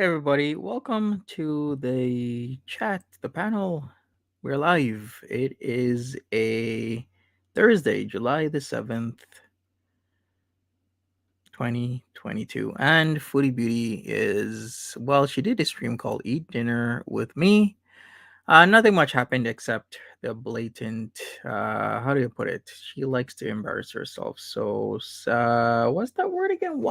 Hey everybody, welcome to the chat, the panel. We're live. It is a Thursday, July the 7th, 2022. And Foodie Beauty is, well, she did a stream called Eat Dinner with Me. Nothing much happened except the blatant, how do you put it? She likes to embarrass herself. So, what's that word again?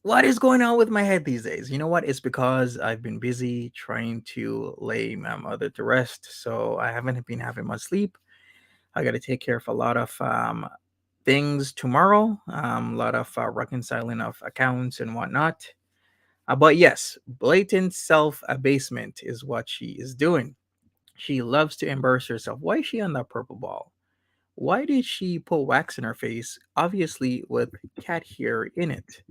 What is going on with my head these days? You know what? It's because I've been busy trying to lay my mother to rest, so I haven't been having much sleep. I got to take care of a lot of things tomorrow, a lot of reconciling of accounts and whatnot. But yes, blatant self abasement is what she is doing. She loves to embarrass herself. Why is she on that purple ball? Why did she put wax in her face, obviously with cat hair in it?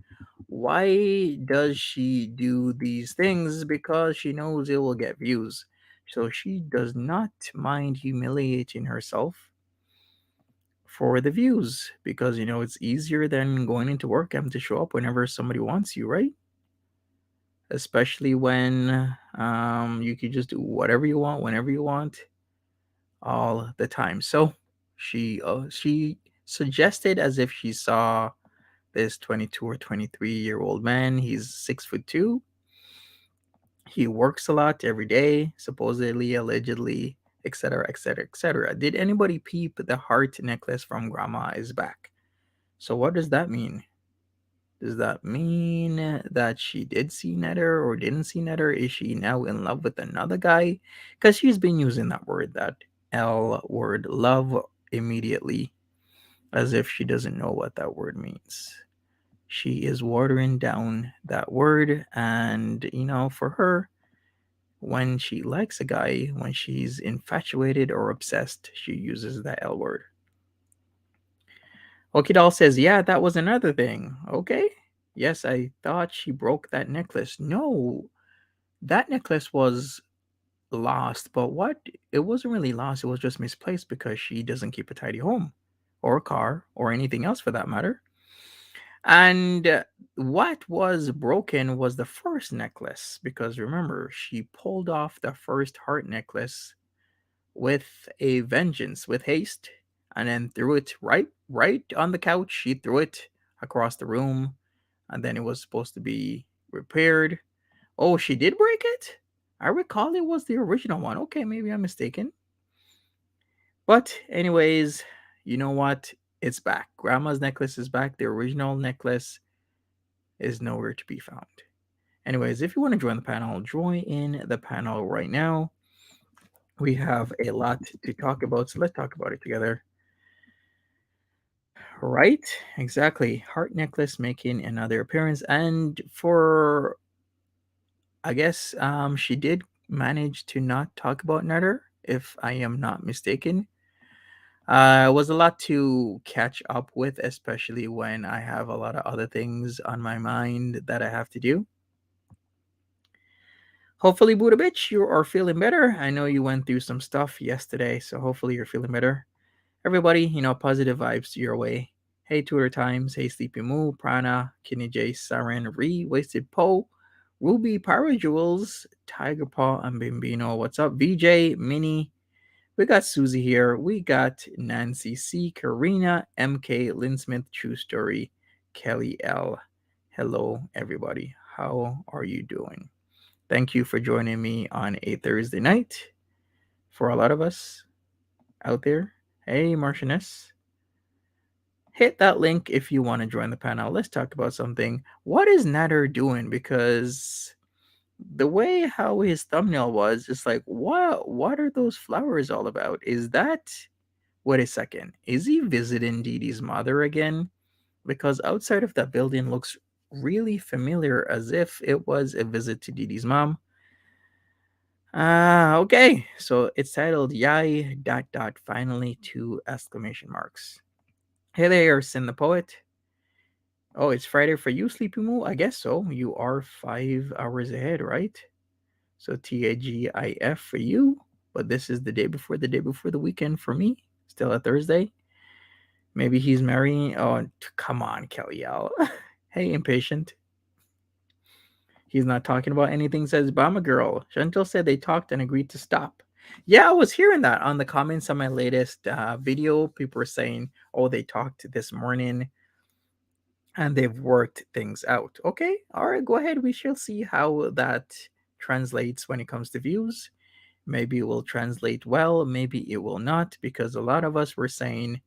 Why does she do these things? Because she knows it will get views. So she does not mind humiliating herself for the views because it's easier than going into work having to show up whenever somebody wants you, right? Especially when you can just do whatever you want whenever you want all the time. So she suggested as if she saw this 22 or 23-year-old man. He's 6'2". He works a lot every day, supposedly, allegedly, etc., etc., etc. Did anybody peep the heart necklace from Grandma is back? So what does that mean? Does that mean that she did see Nader or didn't see Nader? Is she now in love with another guy? Because she's been using that word, that L word, love, immediately, as if she doesn't know what that word means. She is watering down that word, and for her, when she likes a guy, when she's infatuated or obsessed, she uses the L word. Okidal says, yeah, that was another thing. Okay. Yes, I thought she broke that necklace. No, that necklace was lost, but what? It wasn't really lost. It was just misplaced because she doesn't keep a tidy home or a car or anything else for that matter. And what was broken was the first necklace because remember, she pulled off the first heart necklace with a vengeance, with haste, and then threw it right on the couch. She threw it across the room, and then it was supposed to be repaired. Oh, she did break it? I recall it was the original one. Okay, maybe I'm mistaken. But anyways, you know what? It's back. Grandma's necklace is back. The original necklace is nowhere to be found. Anyways, if you want to join the panel, join in the panel right now. We have a lot to talk about, so let's talk about it together. Right? Exactly. Heart necklace making another appearance. And for, I guess, she did manage to not talk about Nutter, if I am not mistaken. It was a lot to catch up with, especially when I have a lot of other things on my mind that I have to do. Hopefully, Buddha bitch, you are feeling better. I know you went through some stuff yesterday, so hopefully you're feeling better. Everybody, positive vibes your way. Hey, Tutor Times. Hey, Sleepy Moo, Prana, Kinney J, Siren, Re, Wasted Poe, Ruby, Pyro Jewels, Tiger Paw, and Bimbino. What's up? VJ, Minnie. We got Susie here. We got Nancy C, Karina, MK, Lynn Smith, True Story, Kelly L. Hello, everybody. How are you doing? Thank you for joining me on a Thursday night. For a lot of us out there, hey, Martianess. Hit that link if you want to join the panel. Let's talk about something. What is Nader doing? Because the way how his thumbnail was, it's like, what are those flowers all about? Is that, wait a second, is he visiting Dee Dee's mother again? Because outside of that building looks really familiar, as if it was a visit to Dee Dee's mom. Okay. So it's titled Yai dot dot finally two exclamation marks. Hey there, Sin the Poet. Oh, it's Friday for you, Sleepy Moo? I guess so. You are 5 hours ahead, right? So TAGIF for you. But this is the day before the weekend for me. Still a Thursday. Maybe he's marrying. Oh, come on, Kelly L. Hey, impatient. He's not talking about anything, says Bama Girl. Chantal said they talked and agreed to stop. Yeah, I was hearing that on the comments on my latest video. People were saying, oh, they talked this morning and they've worked things out. Okay, all right, go ahead. We shall see how that translates when it comes to views. Maybe it will translate well, maybe it will not, because a lot of us were saying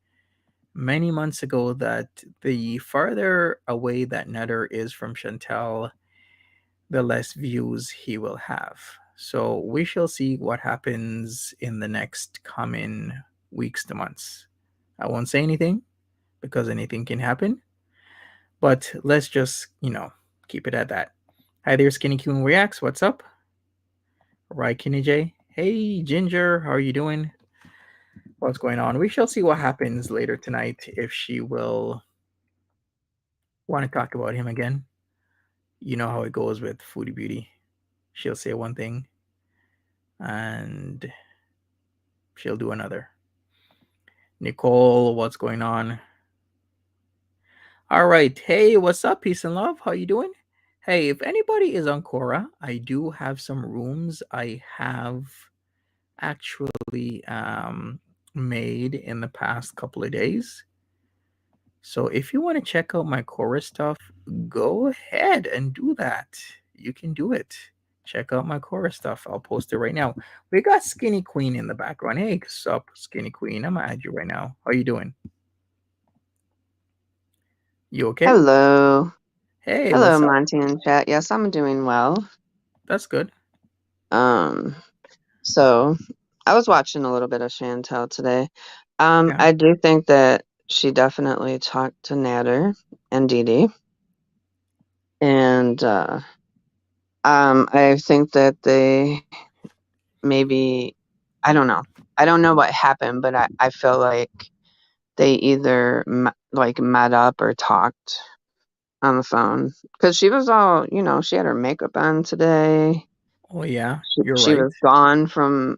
many months ago that the farther away that Nader is from Chantal, the less views he will have. So we shall see what happens in the next coming weeks to months. I won't say anything because anything can happen, but let's just, keep it at that. Hi there, Skinny Coon Reacts. What's up? Right, Kenny J. Hey, Ginger. How are you doing? what's going on. We shall see what happens later tonight if she will want to talk about him again. You know how it goes with Foodie Beauty. She'll say one thing and she'll do another. Nicole, what's going on? All right. Hey, what's up? Peace and love. How you doing? Hey, if anybody is on Quora, I do have some rooms I have actually made in the past couple of days. So if you want to check out my Quora stuff, go ahead and do that. You can do it. Check out my Quora stuff. I'll post it right now. We got Skinny Queen in the background. Hey, what's up, Skinny Queen? I'm gonna add you right now. How you doing? You okay? Hello. Hey, Hello, what's up? Monty in chat. Yes, I'm doing well. That's good. Um, so I was watching a little bit of Chantal today. Yeah. I do think that she definitely talked to Nader and Dee Dee. And I think that they maybe, I don't know. I don't know what happened, but I feel like they either met up or talked on the phone. Because she was all, she had her makeup on today. Oh yeah, She, you're she right. was gone from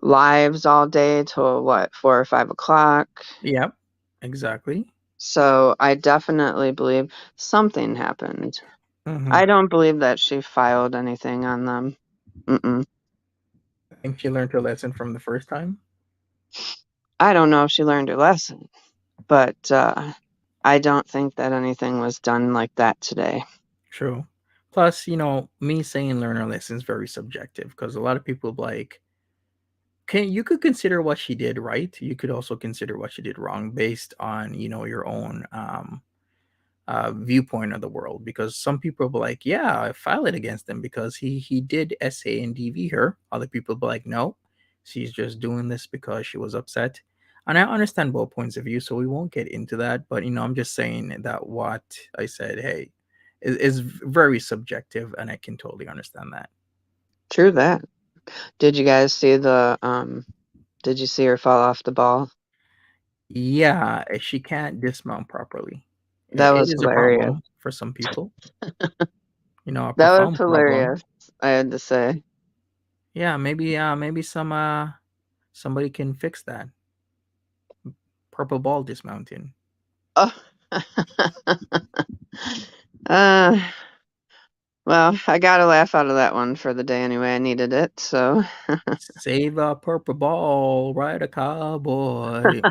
lives all day till what, 4 or 5 o'clock. Yep, exactly. So I definitely believe something happened. Mm-hmm. I don't believe that she filed anything on them. Mm-mm. I think she learned her lesson from the first time. I don't know if she learned her lesson, but I don't think that anything was done like that today. True. Plus, me saying learn her lesson is very subjective because a lot of people like can you could consider what she did right. You could also consider what she did wrong based on your own viewpoint of the world. Because some people be like, yeah, I file it against him because he did SA and DV her. Other people be like, no, she's just doing this because she was upset. And I understand both points of view, so we won't get into that. But I'm just saying that what I said, hey, is very subjective, and I can totally understand that. True that. Did you guys see did you see her fall off the ball? Yeah, she can't dismount properly. That It was is a hilarious. problem for some people. A That was profound problem. hilarious, I had to say. Yeah, maybe somebody can fix that. Purple ball dismounting. Oh. uh, well, I got a laugh out of that one for the day anyway. I needed it, so. Save a purple ball, ride a cowboy.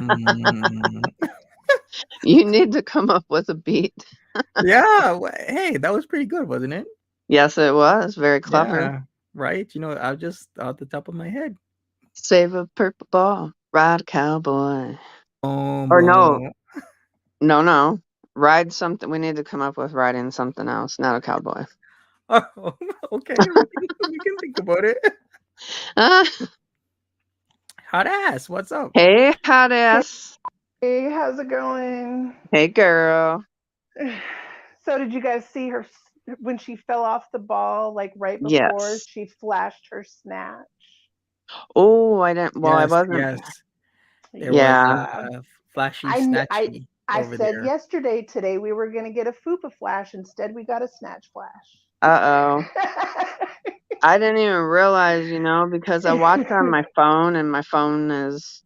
You need to come up with a beat. Yeah, hey, that was pretty good, wasn't it? Yes, it was. Very clever. Yeah, right. I just out the top of my head. Save a purple ball, ride a cowboy. Boom, Or no, boom. no. Ride something. We need to come up with riding something else, not a cowboy. Oh, okay, we can think about it. Ah, Hot ass, what's up? hey, hot ass. Hey, how's it going? Hey, girl. So, did you guys see her when she fell off the ball, like right before Yes. she flashed her snatch? Oh, I didn't. Well, I Yes, wasn't. yes. There was Yeah. a flashy, I kn- I snatchy I over said there. yesterday, today we were gonna get a fupa flash. Instead, we got a snatch flash. Uh-oh. I didn't even realize, because I watched on my phone and my phone is,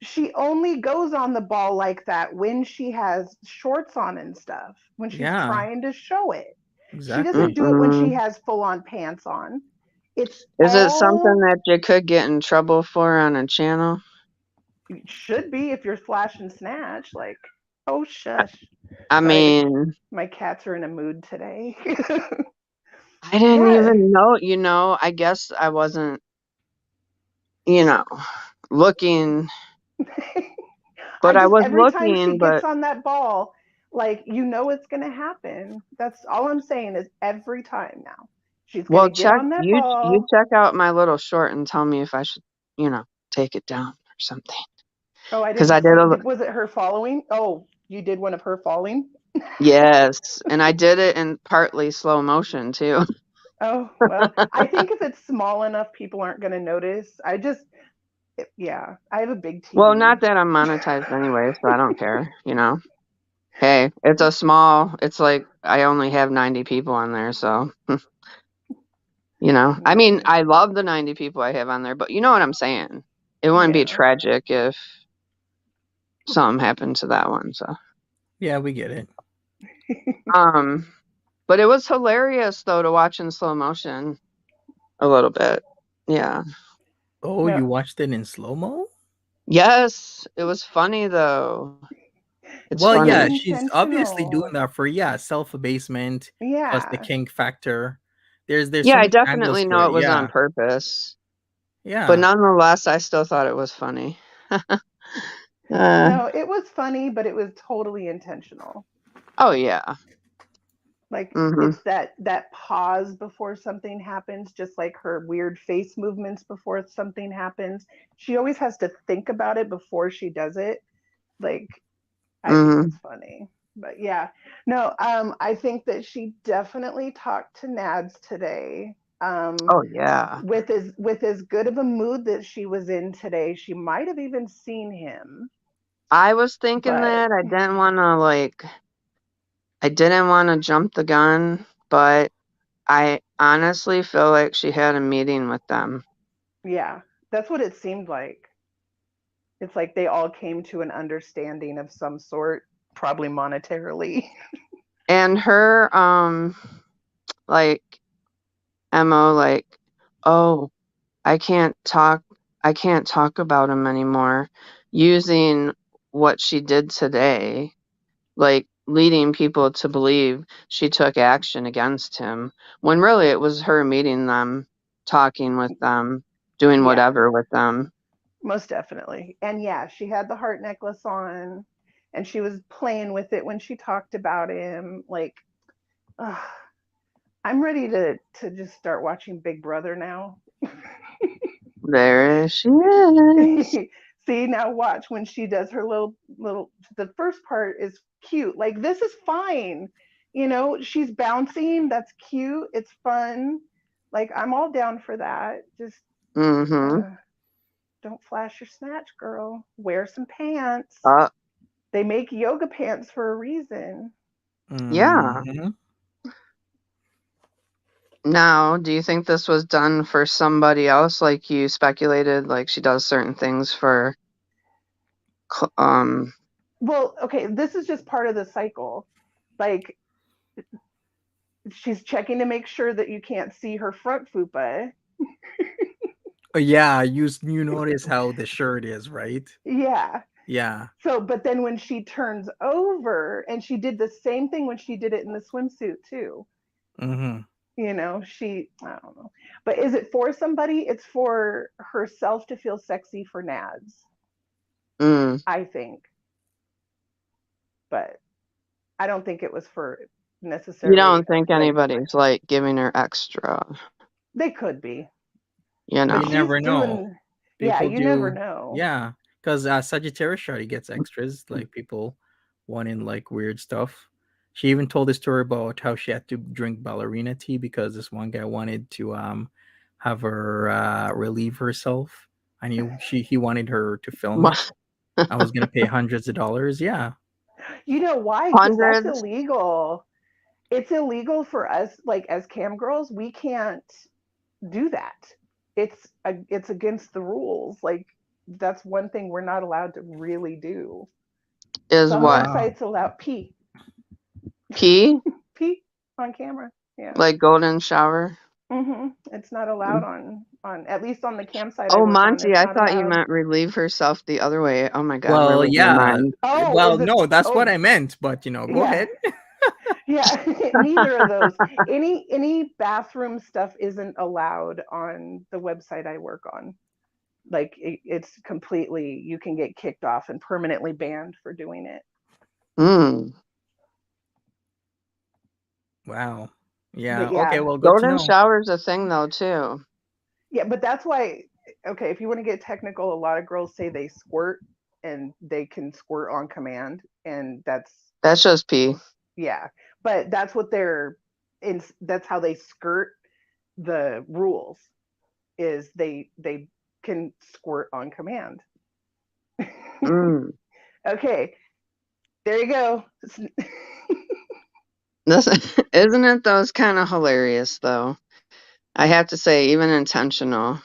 She only goes on the ball like that when she has shorts on and stuff. When she's Yeah, trying to show it, she exactly. doesn't do it when she mm-mm. has full on pants on. It's Is it something all that you could get in trouble for on a channel? it should be if you're flash and snatch. Like, oh shush. I Sorry, mean, my cats are in a mood today. I didn't Yeah. even know, I guess I wasn't, you know, looking, I but I just was every time she looking, gets but on that ball, like it's gonna happen. That's all I'm saying is every time now. She's well, gonna get on that you ball. check out my little short and tell me if I should, take it down or something. Oh, I Because didn't I did see. a, Was it her following? Oh, you did one of her falling? yes, and I did it in partly slow motion too. Oh, well, I think if it's small enough, people aren't going to notice. I just, Yeah, I have a big Well, TV. not that I'm monetized anyway, so I don't care, you know. Hey, it's like I only have 90 people on there, so you know. I mean, Right. I love the 90 people I have on there, but you know what I'm saying. It wouldn't be Yeah. tragic if something happened to that one, so. Yeah, we get it. Um, but it was hilarious though to watch in slow motion a little bit. Yeah. Oh, No, you watched it in slow mo? Yes, it was funny though. It's Well, it was yeah, funny. she's obviously intentional. doing that for self abasement plus the Yeah. kink factor. There's Yeah, so I many angles definitely to know it. it was on Yeah, purpose. But yeah. nonetheless, I still thought it was funny. uh, No, it was funny, but it was totally intentional. oh yeah. Like Mhm. it's that pause before something happens, just like her weird face movements before something happens. She always has to think about it before she does it. Like I think Mhm. it's funny. But yeah. No, I think that she definitely talked to Nads today. Oh yeah. With as good of a mood that she was in today, she might have even seen him. I was thinking But that I didn't want to jump the gun, but I honestly feel like she had a meeting with them. yeah, that's what it seemed like. It's like they all came to an understanding of some sort, probably monetarily. And her like MO like, "Oh, I can't talk I can't talk about him anymore," using what she did today, like leading people to believe she took action against him, when really it was her meeting them, talking with them, doing Yeah, whatever with them. most definitely. And yeah, she had the heart necklace on and she was playing with it when she talked about him. Like, ugh, I'm ready to just start watching Big Brother now. There she is. See, now watch when she does her little the first part is cute. Like this is fine. You know, she's bouncing, that's cute, it's fun. Like I'm all down for that. Just Mhm. uh, don't flash your snatch, girl. Wear some pants. Uh, They make yoga pants for a reason. yeah. Hmm. Now, do you think this was done for somebody else, like you speculated, like she does certain things for, cl- um, Well, okay, this is just part of the cycle. Like she's checking to make sure that you can't see her front fupa. Yeah, you notice how the shirt is, right? Yeah. Yeah. So, but then when she turns over, and she did the same thing when she did it in the swimsuit too. Hmm. You know, I don't know. But is it for somebody? It's for herself to feel sexy for Nads, mm, I think. But I don't think it was for you necessarily don't think like anybody's like giving her extra, they could be. you But You know? she's never know. doing, yeah, People you never do, know. yeah, because Sagittarius Shawty gets extras, like people wanting like weird stuff. She even told a story about how she had to drink ballerina tea because this one guy wanted to have her relieve herself. I knew he wanted her to film it. I was gonna pay hundreds of dollars. Yeah. You know why? Because that's Hundreds illegal. It's illegal for us, like as cam girls, we can't do that. It's against the rules. Like that's one thing we're not allowed to really do. is Some what? Wow. websites allow Pee? pee on camera. Yeah. Like golden shower? It's not allowed Mm. on at least on the cam site I Oh, work on. Monty, It's I not thought you allowed. meant relieve herself the other way. Oh my God, where Well, was my yeah. mind? Oh, Well, is it? no, that's what Oh, I meant. But go yeah, ahead. yeah. Neither of those. Any bathroom stuff isn't allowed on the website I work on. Like it's completely, you can get kicked off and permanently banned for doing it. Hmm. Wow. Yeah. But Okay. yeah, Well, good to Golden know. shower's a thing though too. yeah. But that's why. Okay, if you want to get technical, a lot of girls say they squirt and they can squirt on command, and That's just pee. yeah. But that's what they're in. That's how they skirt the rules. Is they can squirt on command. Mm. Okay, there you go. This isn't it those kind of hilarious though. I have to say, even intentional.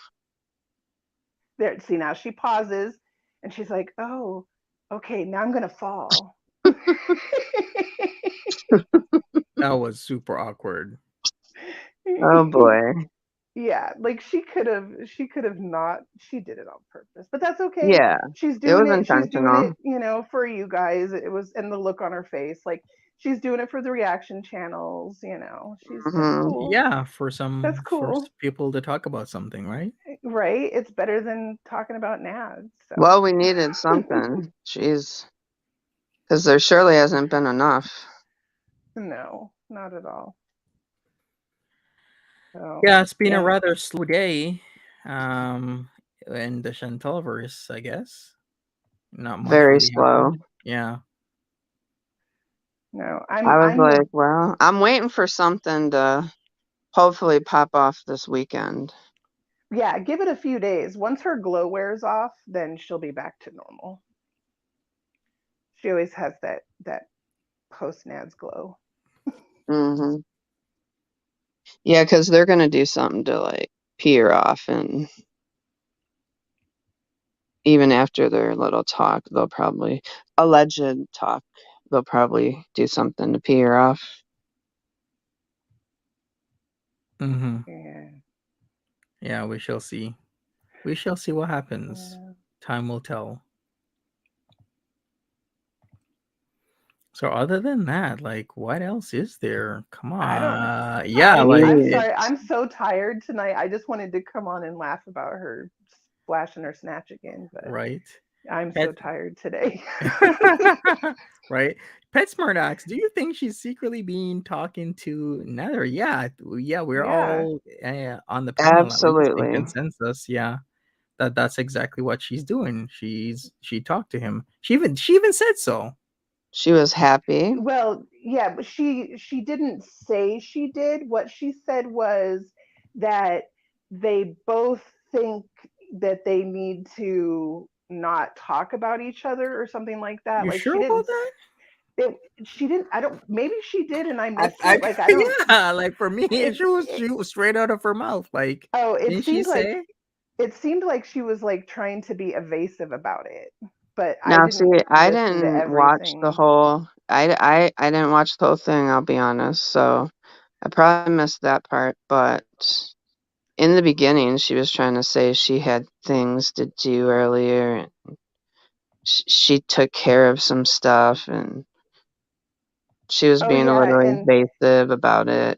There, see, now she pauses and she's like, "Oh, okay, now I'm gonna fall." That was super awkward. Oh boy. Yeah, like she could have not, she did it on purpose, but that's okay. Yeah, She's it doing was it, she's doing intentional. it, for you guys. It was, and the look on her face, like she's doing it for the reaction channels, that's Hmm. cool. Yeah, That's for cool. people to talk about something, right? Right, it's better than talking about nads, so. Well, we needed something. Jeez, because there surely hasn't been enough. No, not at all. So, Yeah, it's been a yeah. rather slow day. Um, in the Chantalverse, I guess. Not much Very really slow. happened. Yeah. No, I was I'm like, well, I'm waiting for something to hopefully pop off this weekend. yeah, give it a few days. Once her glow wears off, then she'll be back to normal. She always has that post nads glow. Hmm. Yeah, because they're gonna do something to like pee her off, and even after their little talk, they'll probably alleged talk. They'll probably do something to pee her off. Mm-hmm. Yeah. Yeah, we shall see. We shall see what happens. Yeah. Time will tell. So other than that, like what else is there? Come I don't know. on. Yeah, like I'm Jeez. sorry. it's I'm so tired tonight. I just wanted to come on and laugh about her splashing her snatch again, but right. I'm so Pet tired today. right? PetSmart asks, do you think she's secretly been talking to Nader? Yeah, yeah, we're Yeah. all on the panel at least in Absolutely. consensus. Yeah, that's exactly what she's doing. She talked to him. She even said so. She was happy. Well, yeah, but she didn't say she did. What she said was that they both think that they need to not talk about each other or something like that. You Like sure about that? she didn't, I don't, maybe she did and I missed I it. Like I don't, yeah, like for me, it, it she was straight out of her mouth. Like, oh, didn't she say? it seemed like she was like trying to be evasive about it, but I Now, see, didn't I listen to didn't watch the everything. whole. I didn't watch the whole thing. I'll be honest. So I probably missed that part. But in the beginning, she was trying to say she had things to do earlier. She took care of some stuff, and she was Oh being a yeah, little evasive about it.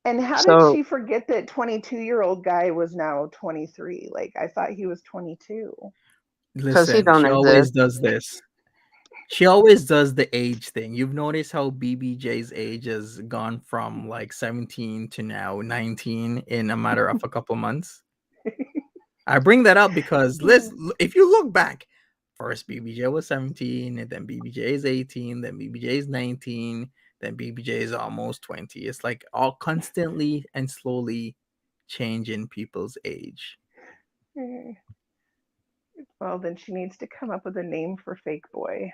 and how did So, she forget that 22-year-old guy was now 23? Like I thought he was 22. because he Listen, don't she exist. always does this. She always does the age thing. You've noticed how BBJ's age has gone from like 17 to now 19 in a matter of a couple months. I bring that up because if you look back, first BBJ was 17, and then BBJ is 18, then BBJ is 19, then BBJ is almost 20. It's like all constantly and slowly changing people's age. Well, then she needs to come up with a name for fake boy.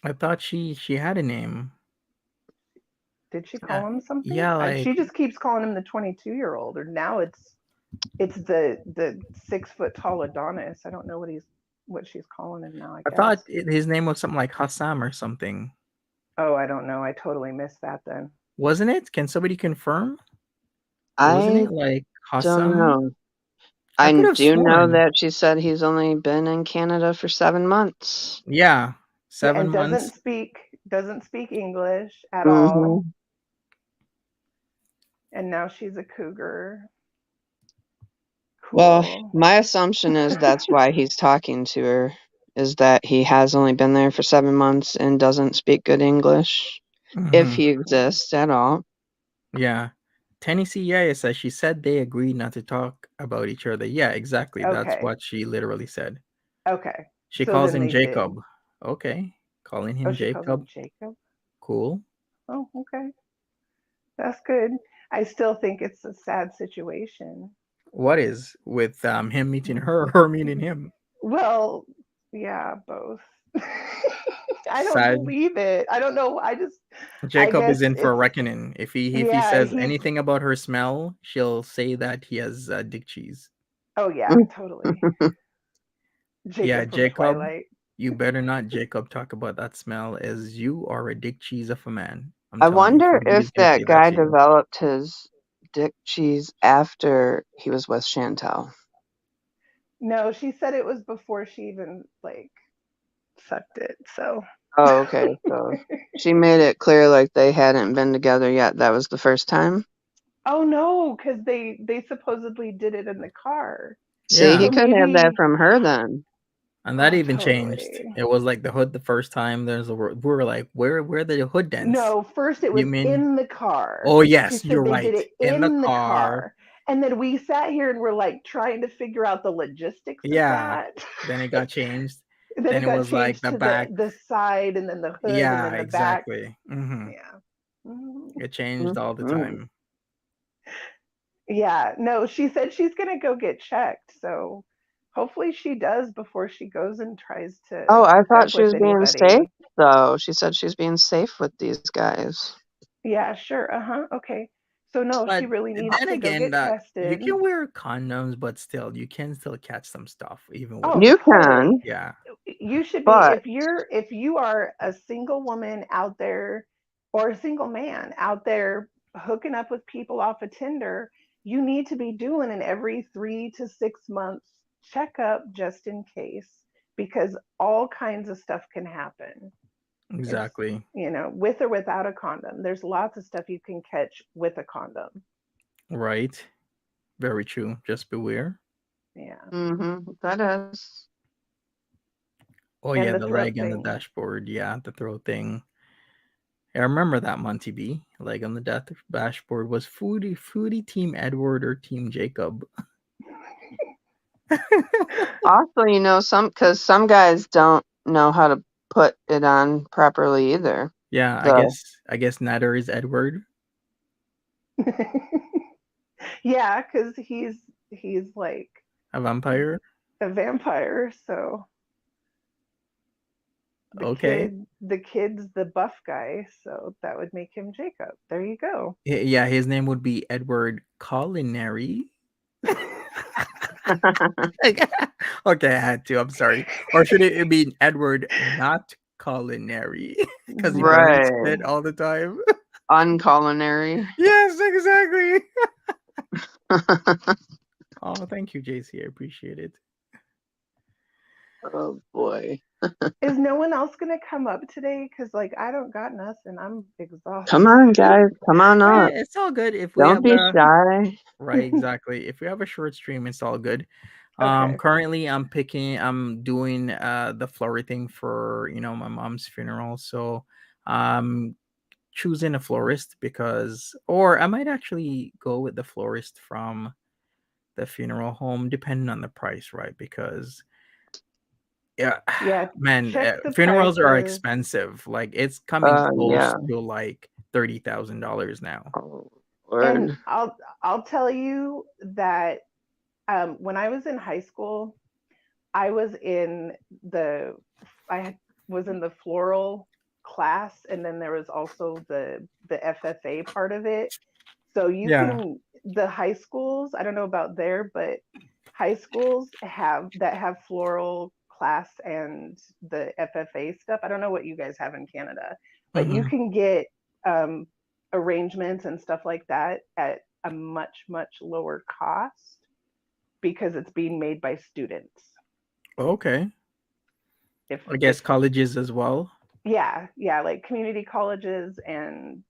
I thought she had a name. Did she Uh, call him something? yeah, like She just keeps calling him the 22-year-old, or now it's the 6 foot tall Adonis. I don't know what she's calling him now. I I guess. thought his name was something like Hassam or something. Oh, I don't know. I totally missed that then. Wasn't it? Can somebody confirm? Wasn't I it like don't Hassam? know. I could I have do know sworn. that she said he's only been in Canada for 7 months. Yeah, Yeah, seven and months. doesn't speak English at all. Hmm. And now she's a cougar. Well, Cool. my assumption is that's why he's talking to her, is that he has only been there for 7 months and doesn't speak good English, if Hmm. he exists at all. Yeah. Tennessee Yaya says she said they agreed not to talk about each other. Yeah, exactly. That's Okay. what she literally said. Okay. She So calls then him they did. Jacob. Okay. Calling Oh, him she calls him Jacob. Jacob. Cool. Oh, okay. That's good. I still think it's a sad situation. What is with him meeting her, or her meeting him? Well, yeah, both. I don't Sad. believe it. I don't know. I Jacob guess is in for a it's, reckoning. If he yeah, says he's, anything about her smell, she'll say that he has dick cheese. oh, yeah, totally. Yeah, Jacob from Jacob, Twilight. you better not, Jacob, talk about that smell, as you are a dick cheese of a man. I'm I telling you, wonder Foodie Beauty if can that say that guy to you. developed his dick cheese after he was with Chantal. No, she said it was before she even like sucked it. So, Oh, okay. So she made it clear like they hadn't been together yet. That was the first time. oh no, because they supposedly did it in the car. See, Yeah, he So could have that maybe, from her then. and that oh, even changed. totally. It was like the hood the first time. We were like, where the hood dents? No, first it You was mean? in the car. Oh She yes, said you're they right. did it In the in the car. car. And then we sat here and we're like trying to figure out the logistics of Yeah. that. Then it got changed. And then Then it it got was like changed the to back. the side and then the hood and Yeah, then the back. exactly. Yeah. Mhm. It changed all the Mhm. time. Yeah. No, she said she's going to go get checked. So hopefully she does before she goes and tries to Oh, I hook thought up she with was being safe anybody. though. She said she's being safe with these guys. Yeah, sure. Uh-huh. Okay. So no, she But really needs then to go again, get that you tested. can wear condoms, but still, you can still catch some stuff even with Oh, You them. totally. can, Yeah. You should be, but if you are a single woman out there or a single man out there hooking up with people off of Tinder, you need to be doing an every 3 to 6 months checkup just in case, because all kinds of stuff can happen. It's, Exactly. with or without a condom. There's lots of stuff you can catch with a condom. Right. Very true. Just beware. Yeah. that is. Oh And yeah, the the throat leg on the thing. dashboard. Yeah, the throw thing. I remember that Monty B. Leg on the dashboard was Foodie Team Edward or Team Jacob. Also, some guys don't know how to put it on properly either. Yeah, I The guess I guess Nader is Edward, Yeah, because he's like a vampire. a vampire, so Okay. the kid's the buff guy, so that would make him Jacob. There you go. Yeah, his name would be Edward Culinary. Okay, I had to. I'm sorry. Or should it be Edward not culinary? Because he burns right, it all the time. unculinary. Yes, exactly. Oh, thank you, JC. I appreciate it. Oh boy. Is no one else gonna come up today? Because like I don't got nothing. I'm Come exhausted. on, guys. Come on up. It's all good if we Don't have be a shy. right. Exactly. If we have a short stream, it's all good. Okay. Currently, I'm doing the flowery thing for my mom's funeral, so um choosing a florist because, or I might actually go with the florist from the funeral home, depending on the price, right? Because yeah, Yeah. man, Check the funerals are prices. expensive. Like it's coming close Yeah. to like $30,000 now. Oh, And Lord. I'll tell you that when I was in high school, I was in the I was in the floral class, and then there was also the FFA part of it. So you Yeah. can, the high schools, I don't know about there, but high schools have floral class and the FFA stuff. I don't know what you guys have in Canada, but you Hmm. can get um, arrangements and stuff like that at a much lower cost because it's being made by students. Okay. I guess If colleges as well. Yeah, like community colleges and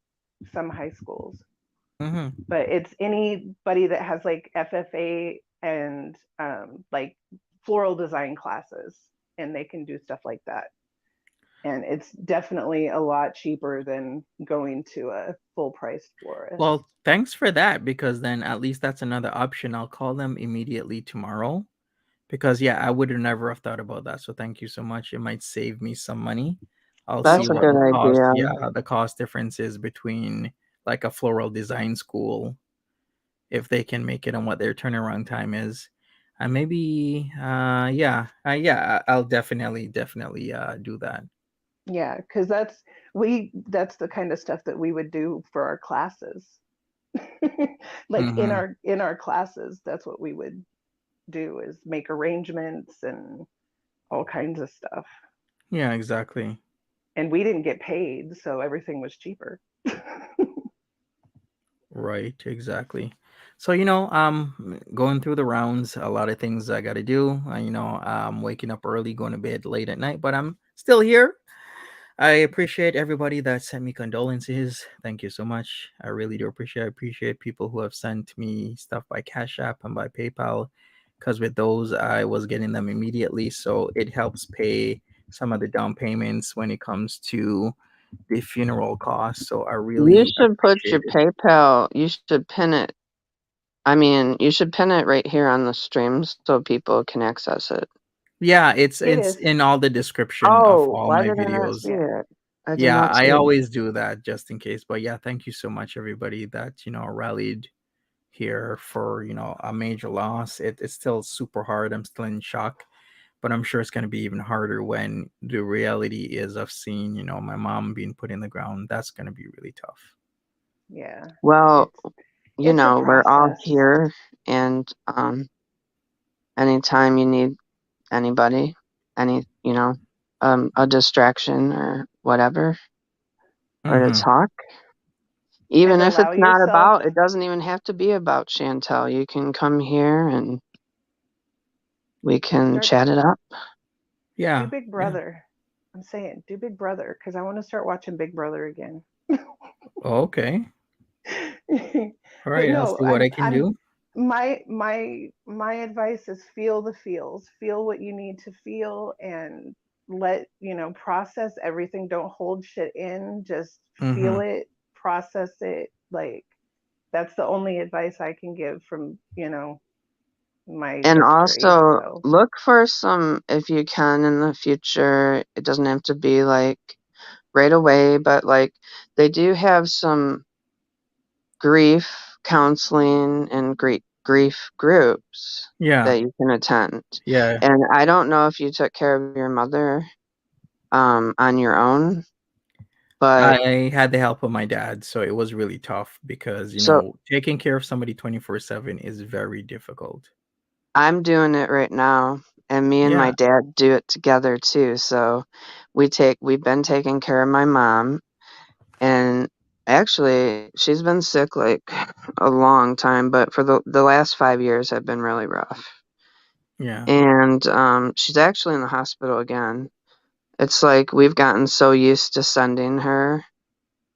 some high schools, Hmm. but it's anybody that has like FFA and like floral design classes, and they can do stuff like that. And it's definitely a lot cheaper than going to a full priced florist. Well, thanks for that because then at least that's another option. I'll call them immediately tomorrow because yeah, I would have never have thought about that. So thank you so much. It might save me some money. I'll No see That's a what good the problem. cost, idea. yeah, the cost difference is between like a floral design school if they can make it and what their turnaround time is. And maybe, yeah, I'll definitely do that. Yeah, because that's the kind of stuff that we would do for our classes. Like Mm-hmm. in our classes, that's what we would do is make arrangements and all kinds of stuff. Yeah, exactly. And we didn't get paid, so everything was cheaper. Right, exactly. So, going through the rounds, a lot of things I got to do. Waking up early, going to bed late at night, but I'm still here. I appreciate everybody that sent me condolences. Thank you so much. I really do appreciate. I appreciate people who have sent me stuff by Cash App and by PayPal, because with those I was getting them immediately, so it helps pay some of the down payments when it comes to the funeral costs. So I You really should put appreciate your it. PayPal, you should pin it. I mean, you should pin it right here on the stream so people can access it. Yeah, it's It it's is. in all the description of Oh, all why my did I not see videos. Yeah. it? I did Yeah, not see I it. always do that just in case. But yeah, thank you so much, everybody that rallied here for a major loss. It's still super hard. I'm still in shock, but I'm sure it's going to be even harder when the reality is of seeing my mom being put in the ground. That's going to be really tough. Yeah. Well, It's a we're all process. here, and anytime you need anybody, a distraction or whatever, or to Mm-hmm. talk, even And if allow it's not yourself, about, it doesn't even have to be about Chantal. You can come here and we can start chat it up. do Yeah, Big yeah. Brother. I'm saying do Big Brother because I want to start watching Big Brother again. Okay. All But right, I'll no, see what I can I'm do. my advice is feel the feels. Feel what you need to feel and let, process everything. Don't hold shit in. Just Mm-hmm. feel it, process it. Like that's the only advice I can give from, my And history. also So, look for some, if you can in the future, it doesn't have to be like right away, but like they do have some grief counseling and grief groups Yeah, that you can attend. yeah. And I don't know if you took care of your mother on your own, but I had the help of my dad, so it was really tough because, so taking care of somebody 24/7 is very difficult. I'm doing it right now, and me and my Yeah. dad do it together too. So we've been taking care of my mom, and actually she's been sick like a long time, but for the last 5 years have been really rough. Yeah. And she's actually in the hospital again. It's like we've gotten so used to sending her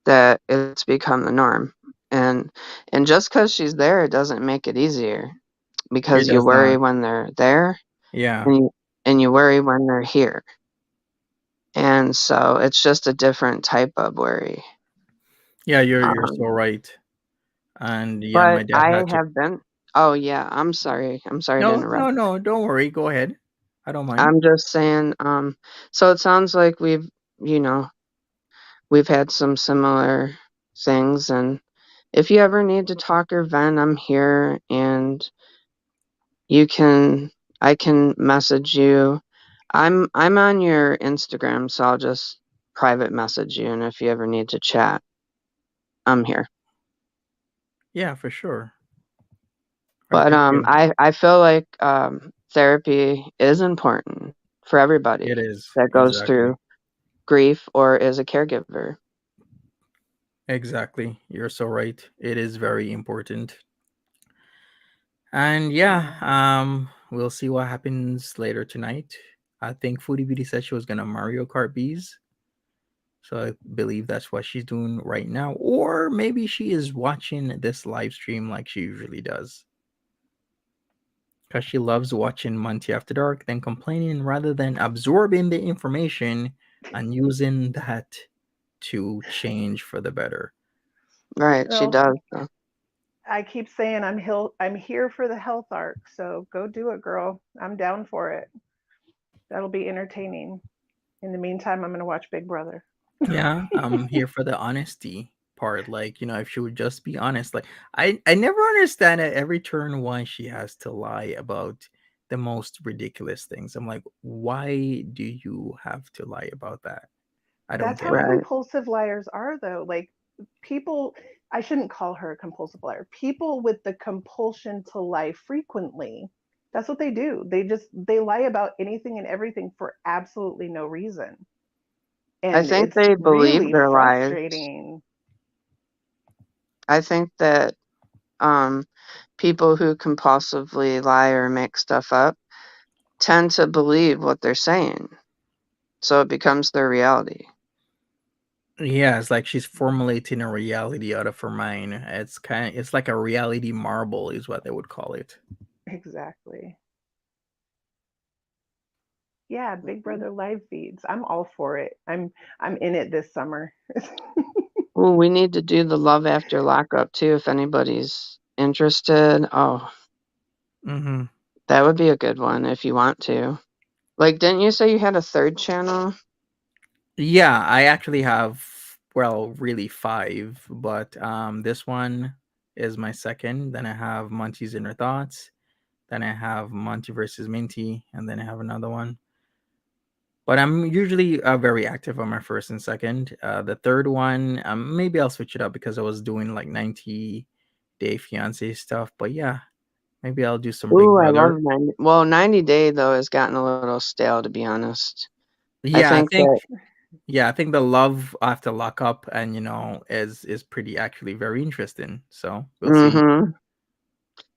that it's become the norm. And and just because she's there, it doesn't make it easier It because you does worry not. when they're there, Yeah. and you worry when they're here. And so it's just a different type of worry. Yeah, you're so Um, right. And yeah, but my dad I had to. have been. Oh yeah, I'm sorry. I'm sorry to No, interrupt. no, no, don't worry. Go ahead. I don't mind. I'm just saying. So it sounds like you know, we've had some similar things, and if you ever need to talk or vent, I'm here, and you can. I can message you. I'm on your Instagram, so I'll just private message you, and if you ever need to chat, I'm here. Yeah, for sure. All right, But thank you. I feel like therapy is important for It everybody is. that goes Exactly. through grief or is a caregiver. Exactly. You're so right. It is very important. And yeah, yeah. we'll see what happens later tonight. I think Foodie Beauty said she was gonna Mario Kart bees. So I believe that's what she's doing right now. Or maybe she is watching this live stream like she usually does. Because she loves watching Monty After Dark, then complaining rather than absorbing the information and using that to change for the better. Right, she Well, does. I keep saying I'm here for the health arc, so go do it, girl. I'm down for it. That'll be entertaining. In the meantime, I'm going to watch Big Brother. Yeah, I'm here for the honesty part. Like, if she would just be honest. Like, I never understand at every turn why she has to lie about the most ridiculous things. I'm like, why do you have to lie about that? I don't That's get how it. Right. compulsive liars are, though. Like, people, I shouldn't call her a compulsive liar. People with the compulsion to lie frequently, that's what they do. They lie about anything and everything for absolutely no reason. I And think it's they believe really their lies. frustrating. I think that um, people who compulsively lie or make stuff up tend to believe what they're saying. So it becomes their reality. Yeah, it's like she's formulating a reality out of her mind. It's like a reality marble is what they would call it. Exactly. Yeah, Big Brother live feeds. I'm all for it. I'm in it this summer. Well, we need to do the Love After Lockup too if anybody's interested. Oh, Hmm. that would be a good one if you want to. Like, didn't you say you had a third channel? Yeah, I actually have, well, really five, but this one is my second. Then I have Monty's Inner Thoughts. Then I have Monty versus Minty, and then I have another one. But I'm usually very active on my first and second. The third one, maybe I'll switch it up because I was doing like 90-day fiance stuff. But yeah, maybe I'll do some Big Ooh, I love Brother. 90. Well, 90 Day though has gotten a little stale to be honest. I Yeah, I think think that Yeah, I think the love after lockup and is pretty actually very interesting. So we'll see. mhm.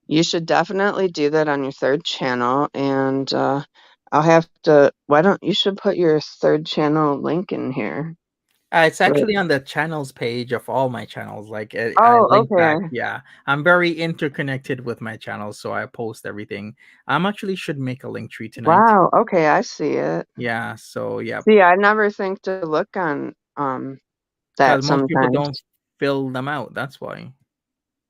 You should definitely do that on your third channel and I'll have to why don't you should put your third channel link in here. It's But actually on the channels page of all my channels. Like I oh, link back. okay. Yeah, I'm very interconnected with my channels, so I post everything. I'm actually should make a link tree tonight. Wow, okay, I see it. Yeah. So yeah, See, I never think to look on because that most people sometimes. don't fill them out. That's why.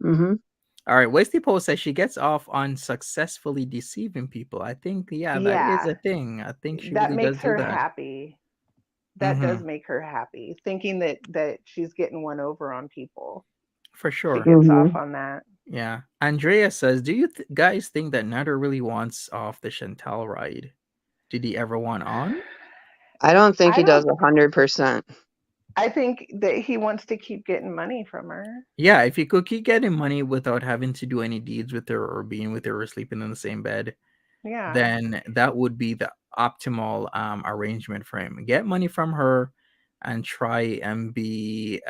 Mhm. All right, Wasty Post says she gets off on successfully deceiving people. I think, yeah, that is a Yeah, thing. I think she that really does makes do her that. happy. That does Mm-hmm. make her happy, thinking that she's getting one over on people. For She sure. gets off Mhm. on that. Yeah. Andrea says, "Do you guys think that Nader really wants off the Chantal ride? Did he ever want on?" I don't think I he does don't 100%. I think that he wants to keep getting money from her. Yeah, if he could keep getting money without having to do any deeds with her or being with her or sleeping in the same bed, Yeah. then that would be the optimal arrangement for him. Get money from her and try and be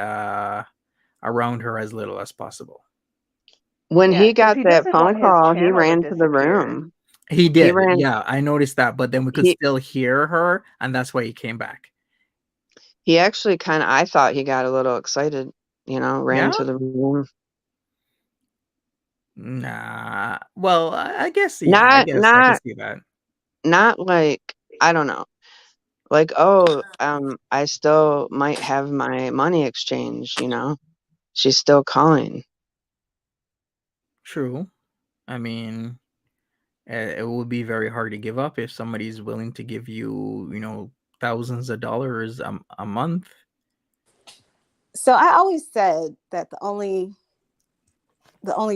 around her as little as possible. When Yeah, he cuz got he that doesn't phone want his call, he channel to ran to the disappear. room. He He did. ran Yeah, I noticed that, but then we could he still hear her, and that's why he came back. he actually kinda I thought he got a little excited, ran Yeah? to the room. Nah. Well, I guess, yeah, I Not guess I could not see that. not like I don't know, like, "Oh, I still might have my money exchange," you know? She's still calling. True. I mean, it would be very hard to give up if somebody's willing to give you, thousands of dollars a month. So I always said that the only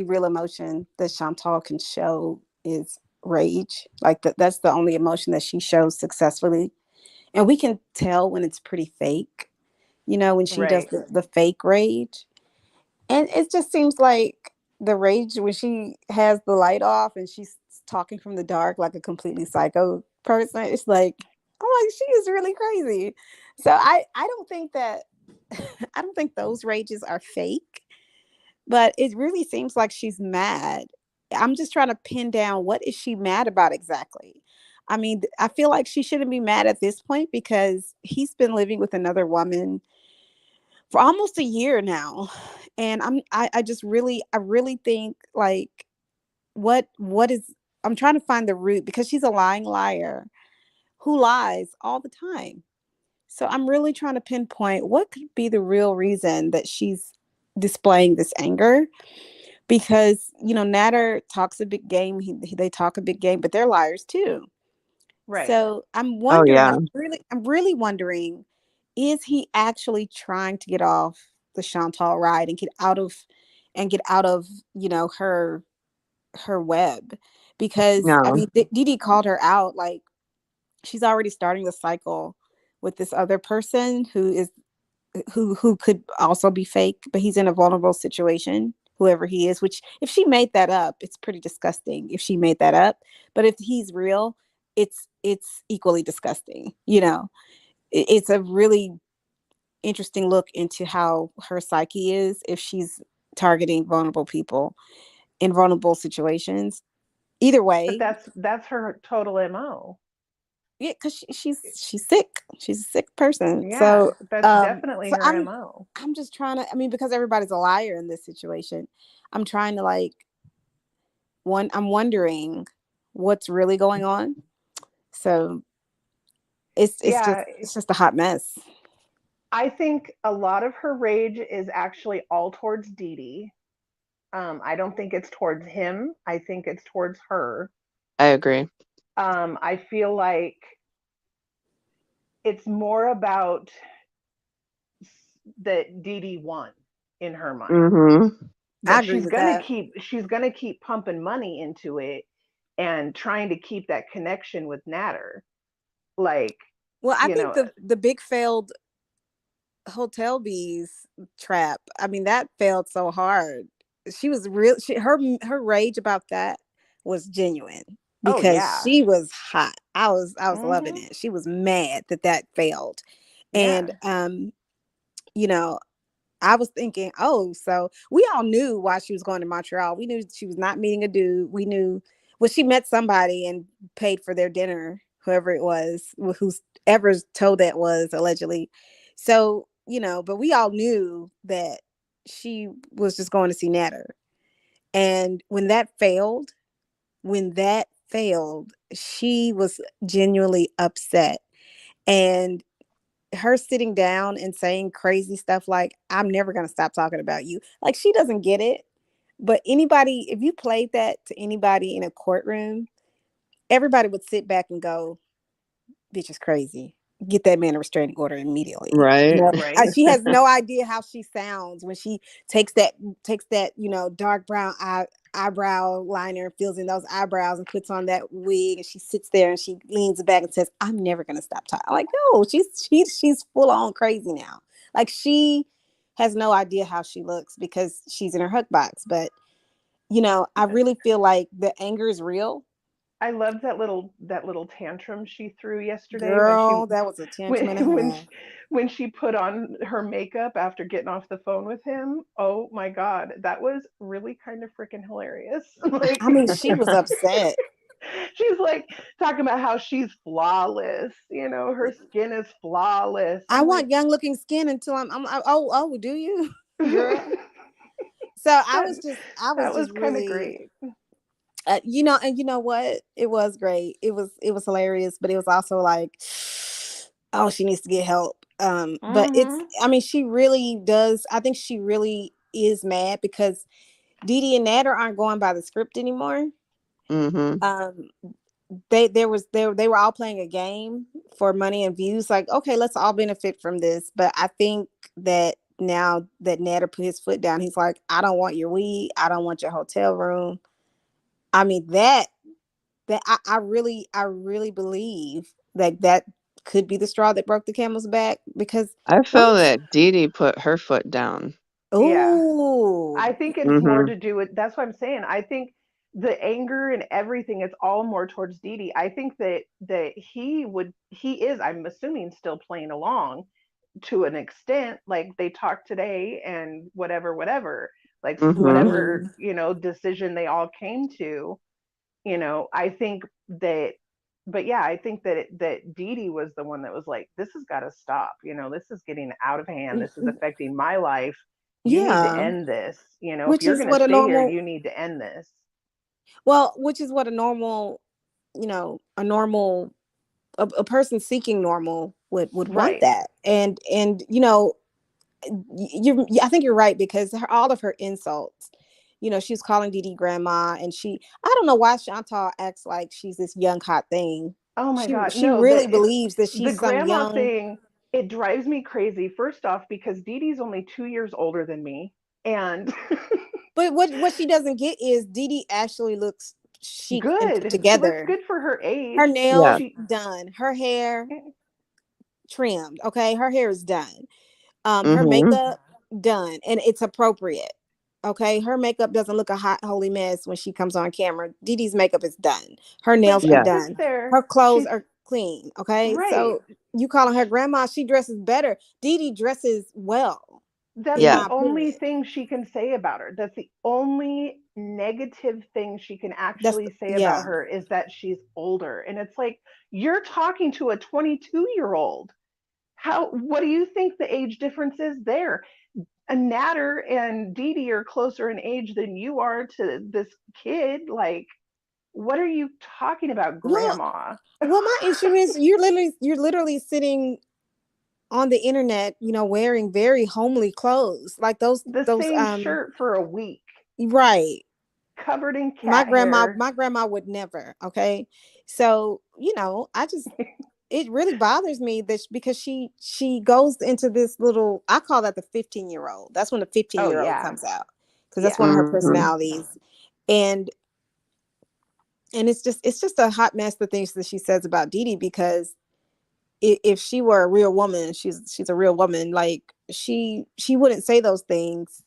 real emotion that Chantal can show is rage. Like that's the only emotion that she shows successfully. And we can tell when it's pretty fake, when she does Right. the fake rage. And it just seems like the rage when she has the light off and she's talking from the dark like a completely psycho person. It's like, oh, like, she is really crazy. So I don't think that I don't think those rages are fake, but it really seems like she's mad. I'm just trying to pin down what is she mad about exactly. I mean, I feel like she shouldn't be mad at this point because he's been living with another woman for almost a year now. And I just really think like what is I'm trying to find the root because she's a lying liar who lies all the time. So I'm really trying to pinpoint what could be the real reason that she's displaying this anger because Nader talks a big game. They talk a big game, but they're liars too. Right. So I'm Oh, wondering, yeah. I'm really wondering, is he actually trying to get off the Chantal ride and get out of her web, because I No. mean Didi called her out, like she's already starting the cycle with this other person who could also be fake, but he's in a vulnerable situation, whoever he is, which if she made that up, it's pretty disgusting if she made that up. But if he's real, it's equally disgusting. It's a really interesting look into how her psyche is if she's targeting vulnerable people in vulnerable situations. Either But way, that's her total MO. yeah, because she's sick. She's a sick person. Yeah, So that's definitely so her MO. I'm just trying to, I mean, because everybody's a liar in this situation, I'm trying to like I'm wondering what's really going on. So Yeah, it's just a hot mess. I think a lot of her rage is actually all towards Dee. I don't think it's towards him. I think it's towards her. I agree. I feel like it's more about that Dee won in her mind. Mm-hmm. I But agree she's with gonna that. keep pumping money into it and trying to keep that connection with Nader. Like, Well, I you think know, the big failed hotel bees trap. I mean, that failed so hard. She was real. Her rage about that was genuine oh because yeah. she was hot. I was loving Mhm. it. She was mad that failed, and Yeah. you know, I was thinking, oh, so we all knew why she was going to Montreal. We knew she was not meeting a dude. We knew, well, she met somebody and paid for their dinner, whoever it was, who's ever told that was allegedly. So, but we all knew that she was just going to see Nader. And when that failed, she was genuinely upset. And her sitting down and saying crazy stuff like, I'm never going to stop talking about you, like she doesn't get it. But anybody, if you played that to anybody in a courtroom, everybody would sit back and go, bitch is crazy, get that man a restraining order immediately. Right. Right. She has no idea how she sounds when she takes that dark brown eyebrow liner and fills in those eyebrows and puts on that wig, and she sits there and she leans back and says, I'm never gonna stop talking. Like, no, she's full on crazy now. Like, she has no idea how she looks because she's in her hook box. But I really feel like the anger is real. I loved that little tantrum she threw yesterday when she Girl, that was a tantrum when and a when half. she, when she put on her makeup after getting off the phone with him. Oh my god, that was really kind of freaking hilarious. Like, I mean, she was upset. she's like talking about how she's flawless. Her skin is flawless. I I'm like, want young looking skin until oh, do you, girl? that So I was just was kind of really, great. and you know what? It was great. It was hilarious, but it was also like, oh, she needs to get help. But Mhm. I mean, she really does. I think she really is mad because Didi and Nader aren't going by the script anymore. Mm-hmm. Um, they were all playing a game for money and views. Like, okay, let's all benefit from this. But I think that now that Nader put his foot down, he's like, I don't want your weed. I don't want your hotel room. I mean, that I really believe that could be the straw that broke the camel's back, because I feel once, that Dee put her foot down. Yeah. oh, I think it's more Mm-hmm. to do with, that's what I'm saying. I think the anger and everything, it's all more towards Dee. I think that he is, I'm assuming, still playing along to an extent. Like, they talked today and whatever, like Mm-hmm. whatever, mhm. decision they all came to, I think that, but yeah, I think that Dee was the one that was like, this has got to stop. This is getting out of hand. This is affecting my life. You need to Yeah, end this. If which you're is going to what a stay here, normal you need to end this. which is what a normal, a normal, a person seeking normal would want Right. that. And I think you're right, because all of her insults, she's calling Didi grandma, and I don't know why Chantal acts like she's this young hot thing. Oh my she God. she No, really believes that the she's some grandma young. thing. It drives me crazy. First off, because Dee Dee's only 2 years older than me, and But what she doesn't get is Dee Dee actually looks chic and put good. She looks together. good for her Her age. Yeah. nails She done, her hair trimmed. Okay, her hair is done. Her Mm-hmm. makeup done, and it's appropriate. Okay, her makeup doesn't look a hot holy mess when she comes on camera. Dee Dee's makeup is done. Her but nails are she Yeah. sits done. there. Her clothes She's are clean. Okay, right. so you calling her grandma? She dresses better. Dee Dee dresses well, That's in Yeah. the my only opinion. thing she can say about her. That's the only negative thing she can That's actually say about yeah. her is that she's older. And it's like, you're talking to a 22-year-old. How, what do you think the age difference is there? A Natter and Dee Dee are closer in age than you are to this kid. Like, what are you talking about, Well, grandma? well, my issue is you're literally sitting on the internet, wearing very homely clothes like those The those same shirt for a week, right. covered in my cat grandma hair. my grandma would never. Okay, so I just, it really bothers me that because she goes into this little, I call that the 15-year-old. That's when the 15 Oh, year old yeah. comes out, because that's one Yeah. of her Mm-hmm. personalities. And and it's just a hot mess, the things that she says about Dee Dee, because if she were a real woman, she's a real woman, like she wouldn't say those things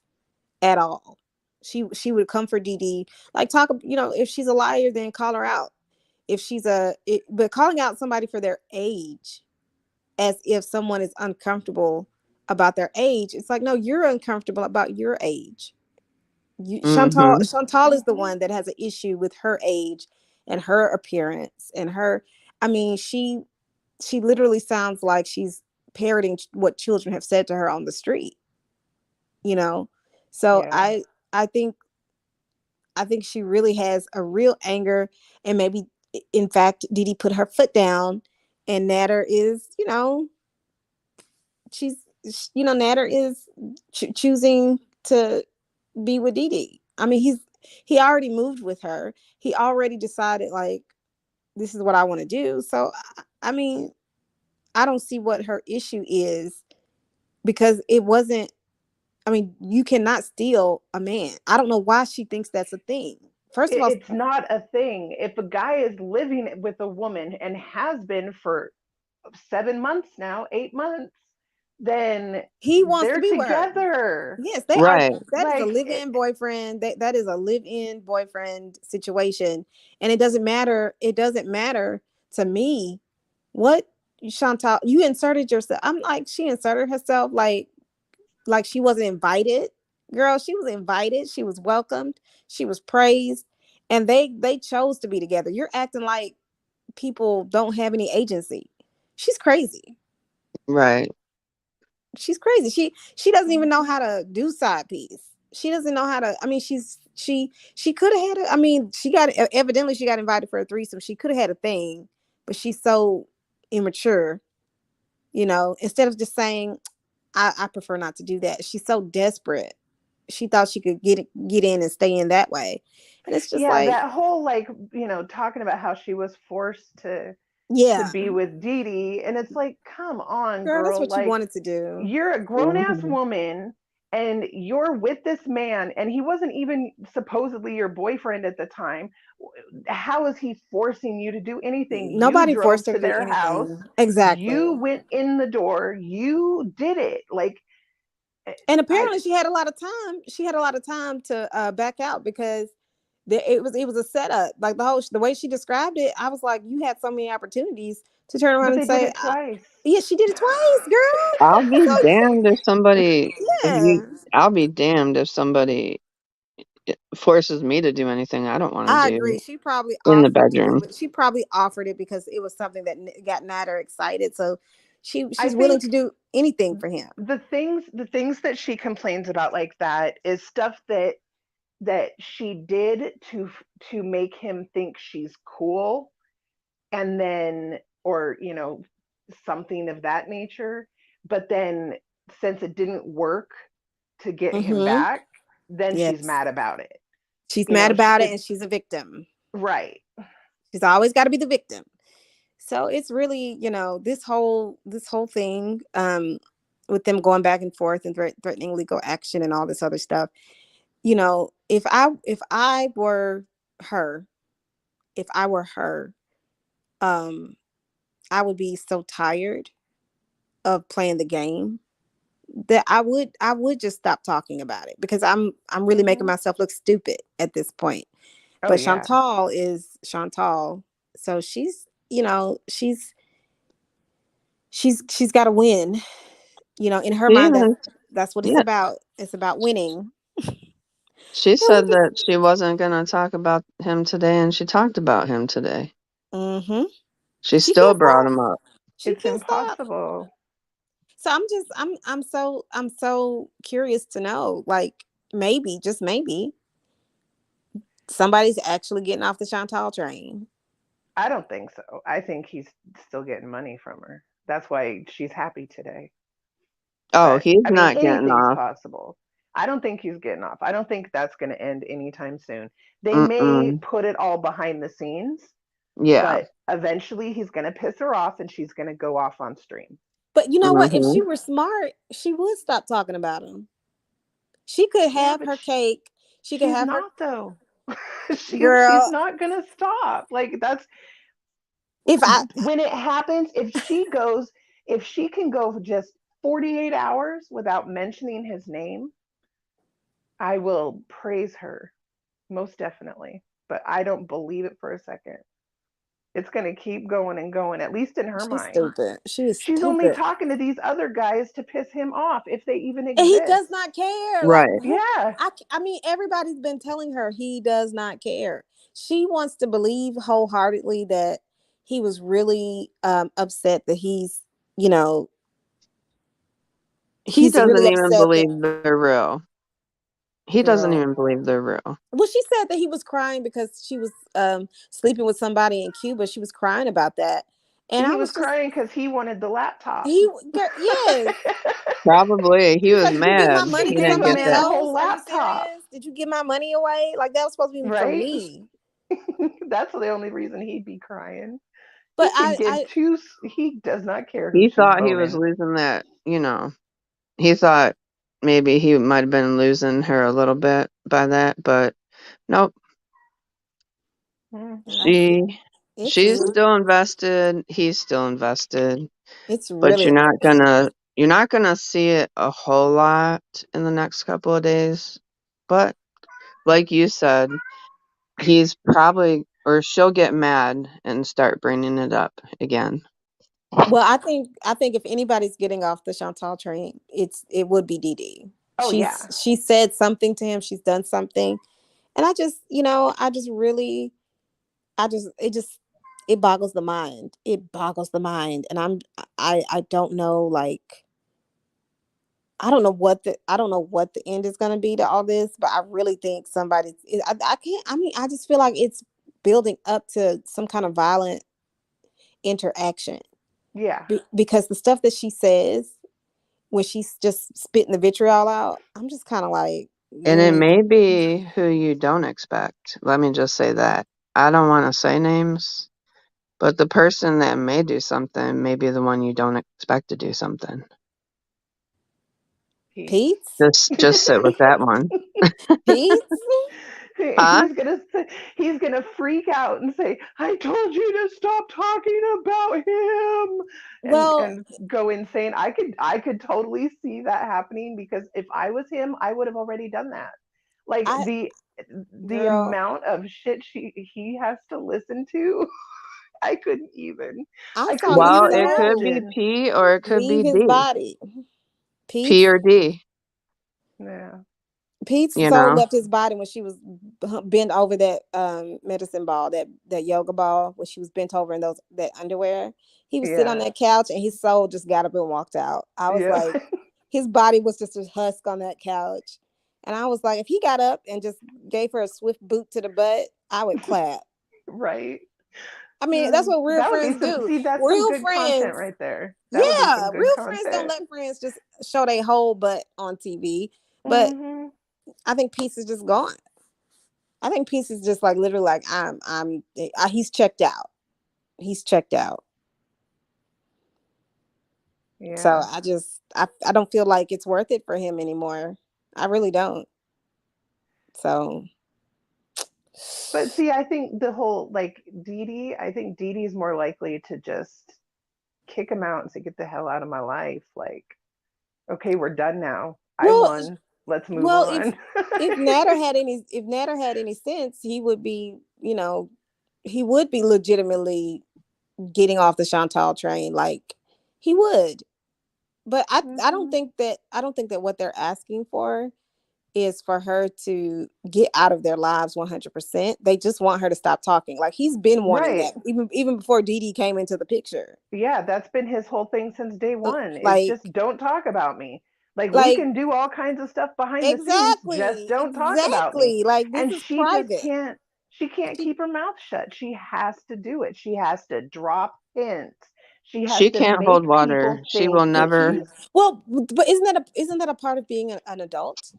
at all. She would come for Dee Dee, like talk, if she's a liar, then call her out. If but calling out somebody for their age, as if someone is uncomfortable about their age, it's like, no, you're uncomfortable about your age. Chantal Mm-hmm. Chantal is the one that has an issue with her age and her appearance and her. I mean, she literally sounds like she's parroting what children have said to her on the street. You know, so Yeah. I think she really has a real anger, and maybe in fact Dee Dee put her foot down, and Nader is, she's Nader is choosing to be with Dee Dee. I mean, he already moved with her. He already decided, like, this is what I want to do. So I mean, I don't see what her issue is, because it wasn't. I mean, you cannot steal a man. I don't know why she thinks that's a thing. First of all, It's not a thing. If a guy is living with a woman and has been for 7 months now, 8 months, then he wants to they're be with her. together. Yes, they are. Right. That is a Like, live-in boyfriend. That is a live-in boyfriend situation, and it doesn't matter. It doesn't matter to me what Chantal, you inserted yourself. I'm like, she inserted herself like she wasn't invited. Girl, she was invited. She was welcomed. She was praised, and they chose to be together. You're acting like people don't have any agency. She's crazy. Right. She's crazy. She doesn't even know how to do side piece. She doesn't know how to. I mean, she could have had a. I mean, evidently she got invited for a threesome. She could have had a thing, but she's so immature. Instead of just saying, I prefer not to do that. She's so desperate. She thought she could get in and stay in that way, and it's just yeah, like, that whole, like, talking about how she was forced to yeah, be with Dee Dee, and it's like, come on, girl, that's girl. what you Like, wanted to do. you're a grown ass Mm-hmm. woman and you're with this man, and he wasn't even supposedly your boyfriend at the time. How is he forcing you to do anything? You Nobody forced drove her to to do their house, anything. you Exactly. went in the door, you did it. Like, And I apparently she had a lot of time. She had a lot of time to back out, because it was a setup. Like the way she described it, I was like, you had so many opportunities to turn around but and they did say, it twice. yeah, she did it twice, girl. I'll be So damned if somebody if yeah, you I'll be damned if somebody forces me to do anything I don't want I to agree. do She probably in the offered to bedroom. do it. She probably offered it because it was something that got Nader excited. So I she's willing to think do anything for him. the things that she complains about like that is stuff that she did to make him think she's cool, and then, or something of that nature. But then, since it didn't work to get him Mm-hmm. back, then she's Yes, mad about it. she's mad about it, and she's a victim. Right. She's always got to be the victim. So it's really, this whole thing, with them going back and forth and threatening legal action and all this other stuff. If I were her, if I were her, um, I would be so tired of playing the game that I would just stop talking about it, because I'm really making Hmm. myself look stupid at this point. Oh But yeah. Chantal is Chantal, so she's got to win. In her mind, Yeah, that's what it's yeah. about. It's about winning. She said that she wasn't gonna talk about him today, and she talked about him today. Mm-hmm. She She still can't brought stop. him up. She It's can't stop. impossible. So I'm so curious to know, like, maybe, just maybe, somebody's actually getting off the Chantal train. I don't think so. I think he's still getting money from her. That's why she's happy today. Oh, But he's I mean, not getting anything's off. possible. I don't think he's getting off. I don't think that's going to end anytime soon. They may Mm-mm. put it all behind the scenes, Yeah. but eventually he's going to piss her off and she's going to go off on stream. But you know what? If she Mm-hmm. were smart, she would stop talking about him. She could Yeah, have but her cake. She could she's have her not though. She's girl. not going to stop. Like that's If I when it happens, if she can go just 48 hours without mentioning his name, I will praise her most definitely. But I don't believe it for a second. It's going to keep going and going, at least in her She's mind. stupid. She is She's only stupid. talking to these other guys to piss him off, if they even And he does exist. not care. Like, Right. who? Yeah, I mean, everybody's been telling her he does not care. She wants to believe wholeheartedly that he was really upset that you know, He he's really doesn't even upset that. believe they're real. He doesn't Girl. even believe they're real. Well, she said that he was crying because she was sleeping with somebody in Cuba. She was crying about that, and he I was was just crying because he wanted the laptop. yes. Probably. He She's was like, did you give my mad. She money He to gave didn't a get somebody man a that. whole else? Are you laptop, serious? Did you give my money away? Like, that was supposed to be for right? me. That's the only reason he'd be crying. But He could give two. He does not care who He she's thought he was boning. losing that. He thought maybe he might have been losing her a little bit by that, but nope. Hmm. I feel She it's she's re- still invested. He's still invested, it's but really you're not gonna see it a whole lot in the next couple of days. But like you said, he's probably or she'll get mad and start bringing it up again. well. I think if anybody's getting off the Chantal train, it would be Dee Dee. Oh yeah, She said something to him. She's done something, and it boggles the mind. It boggles the mind, and I don't know, like, I don't know what the end is going to be to all this, but I really think I can't. I mean, I just feel like it's building up to some kind of violent interaction, yeah, because the stuff that she says when she's just spitting the vitriol out, I'm just kind of like, And it may be who you don't expect. Let me just say that. I don't want to say names, but the person that may do something may be the one you don't expect to do something. Pete's. Pete's, Just sit with that one. Pete's. Huh? He's gonna freak out and say, "I told you to stop talking about him," and Well, go insane. I could totally see that happening because if I was him, I would have already done that. Like I the girl, amount of shit he has to listen to, I couldn't even. I I saw couldn't his Well, even it could soul be imagine. P or it could be leave his D. body. P Pete's or D, Yeah. Pete's you soul know? left his body when she was bent over that medicine ball, that yoga ball, when she was bent over in that underwear. He was sitting on Yeah. that couch and his soul just got up and walked out. I was Yep. like, his body was just a husk on that couch. And I was like, if he got up and just gave her a swift boot to the butt, I would clap. Right. I mean, that's what real That would be friends some. do. See, that's some Real good content friends, right there. That would be some yeah, good real friends don't content. let friends just show their whole butt on TV. But Hmm. I think Peace is just gone. I think Peace is just like literally like he's checked out. He's checked out. So Yeah. I don't feel like it's worth it for him anymore. I really don't. So But see, I think the whole like Dee Dee, I think Dee Dee's more likely to just kick him out and say, "Get the hell out of my life." Like, okay, we're done now. I well, won. Let's move well, on. if Nader had any sense, he would be, he would be legitimately getting off the Chantal train. Like he would. But Hmm. I don't think that what they're asking for is for her to get out of their lives 100%. They just want her to stop talking. Like he's been wanting Right. that even before Dee Dee came into the picture. Yeah, that's been his whole thing since day one. Is Like just don't talk about me. Like we like can do all kinds of stuff behind the scenes, just exactly, don't talk about me. exactly. Like this And is she just private. can't she can't She keep her mouth shut. She has to do it. She has to drop hints. She has She to can't hold make water. people She will think that never. she's well, but isn't that a part of being an adult?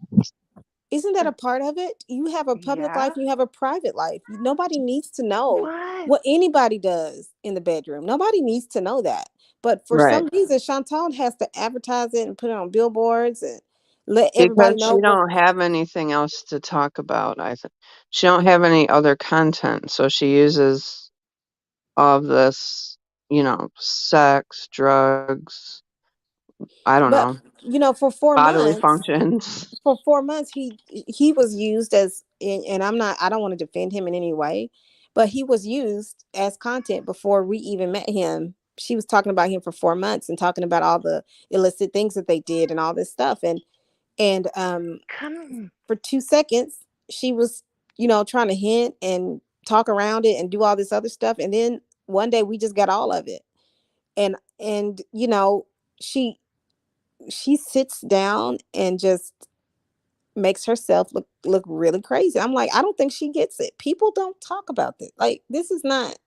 Isn't that a part of it? You have a public life yeah. and you have a private life. Nobody needs to know What? what anybody does in the bedroom. Nobody needs to know that. But for Right. some reason, Chantal has to advertise it and put it on billboards and let Because everybody know she what. don't have anything else to talk about, I think. She don't have any other content, so she uses all of this, sex, drugs, I don't But know, for four bodily months, functions. he was used as, and I don't want to defend him in any way, but he was used as content before we even met him. She was talking about him for 4 months and talking about all the illicit things that they did and all this stuff, and Come for 2 seconds she was trying to hint and talk around it and do all this other stuff, and then one day we just got all of it, and she she sits down and just makes herself look really crazy. I'm like, I don't think she gets it. People don't talk about this. Like this it's is not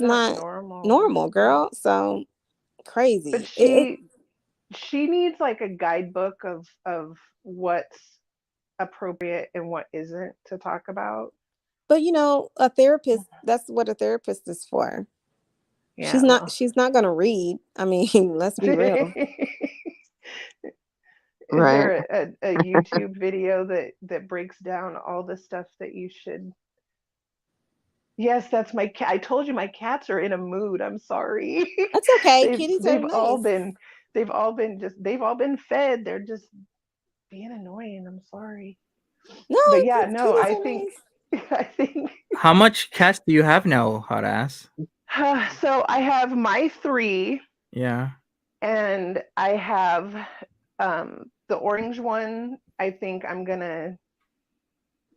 not normal. normal, girl. So But crazy. she needs like a guidebook of what's appropriate and what isn't to talk about. But a therapist, that's what a therapist is for. Yeah, well. She's not gonna read. I mean, let's be real. Is Right. there a YouTube video that breaks down all the stuff that you should? Yes, that's my cat. I told you my cats are in a mood. I'm sorry. That's okay. they've Kitties are they've all nice. been they've all been fed. They're just being annoying. I'm sorry. No, But yeah, no, kitties I are think nice. I think How much cats do you have now, hot ass? so I have my three Yeah. and I have the orange one. I think I'm gonna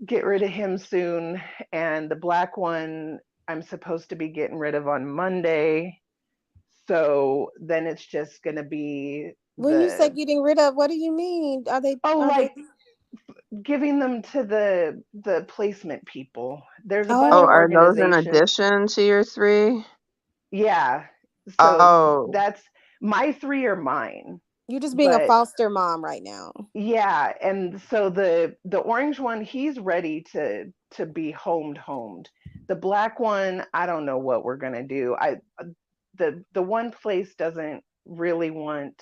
get rid of him soon. And the black one, I'm supposed to be getting rid of on Monday. So then it's just going to be When you say the, getting rid of, what do you mean? oh, Are they like giving them to the placement people. There's a bunch Oh, of are oh, those in organizations. addition to your three? Yeah. So Oh, that's my three are mine. you're just being a But foster mom right now. yeah, and so the orange one, he's ready to be homed. The black one, I don't know what we're gonna do. The one place doesn't really want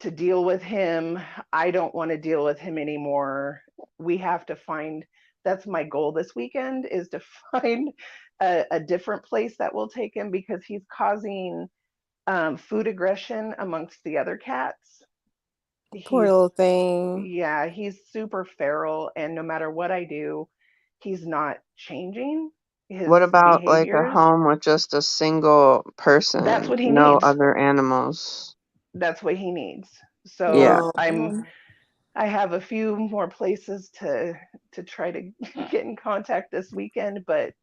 to deal with him. I don't want to deal with him anymore. We have to find, that's my goal this weekend, is to find a different place that will take him because he's causing food aggression amongst the other cats. Poor He's little thing. Yeah, he's super feral, and no matter what I do, he's not changing what his about like a behaviors. home with just a single That's person, what he no needs. other animals? That's what he needs. Yeah. So Oh, I have a few more places to try to get in contact this weekend, but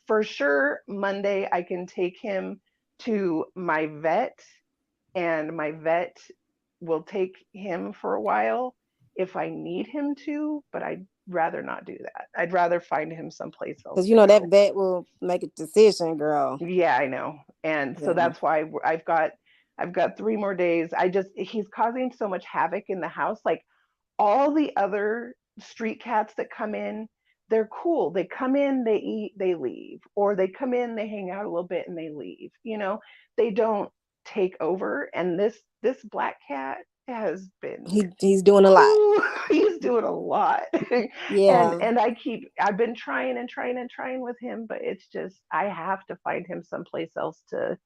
for sure Monday I can take him to my vet, and my vet will take him for a while if I need him to, but I'd rather not do that. I'd rather find him someplace else because to that go. vet will make a decision, girl. Yeah, I know. And so Yeah. that's why I've got 3 more days. He's causing so much havoc in the house. Like all the other street cats that come in, they're cool. They come in, they eat, they leave, or they come in, they hang out a little bit and they leave. They don't take over, and this black cat has been, He's doing a lot. he's doing a lot. and Yeah. and I've been trying and trying and trying with him, but it's just I have to find him someplace else to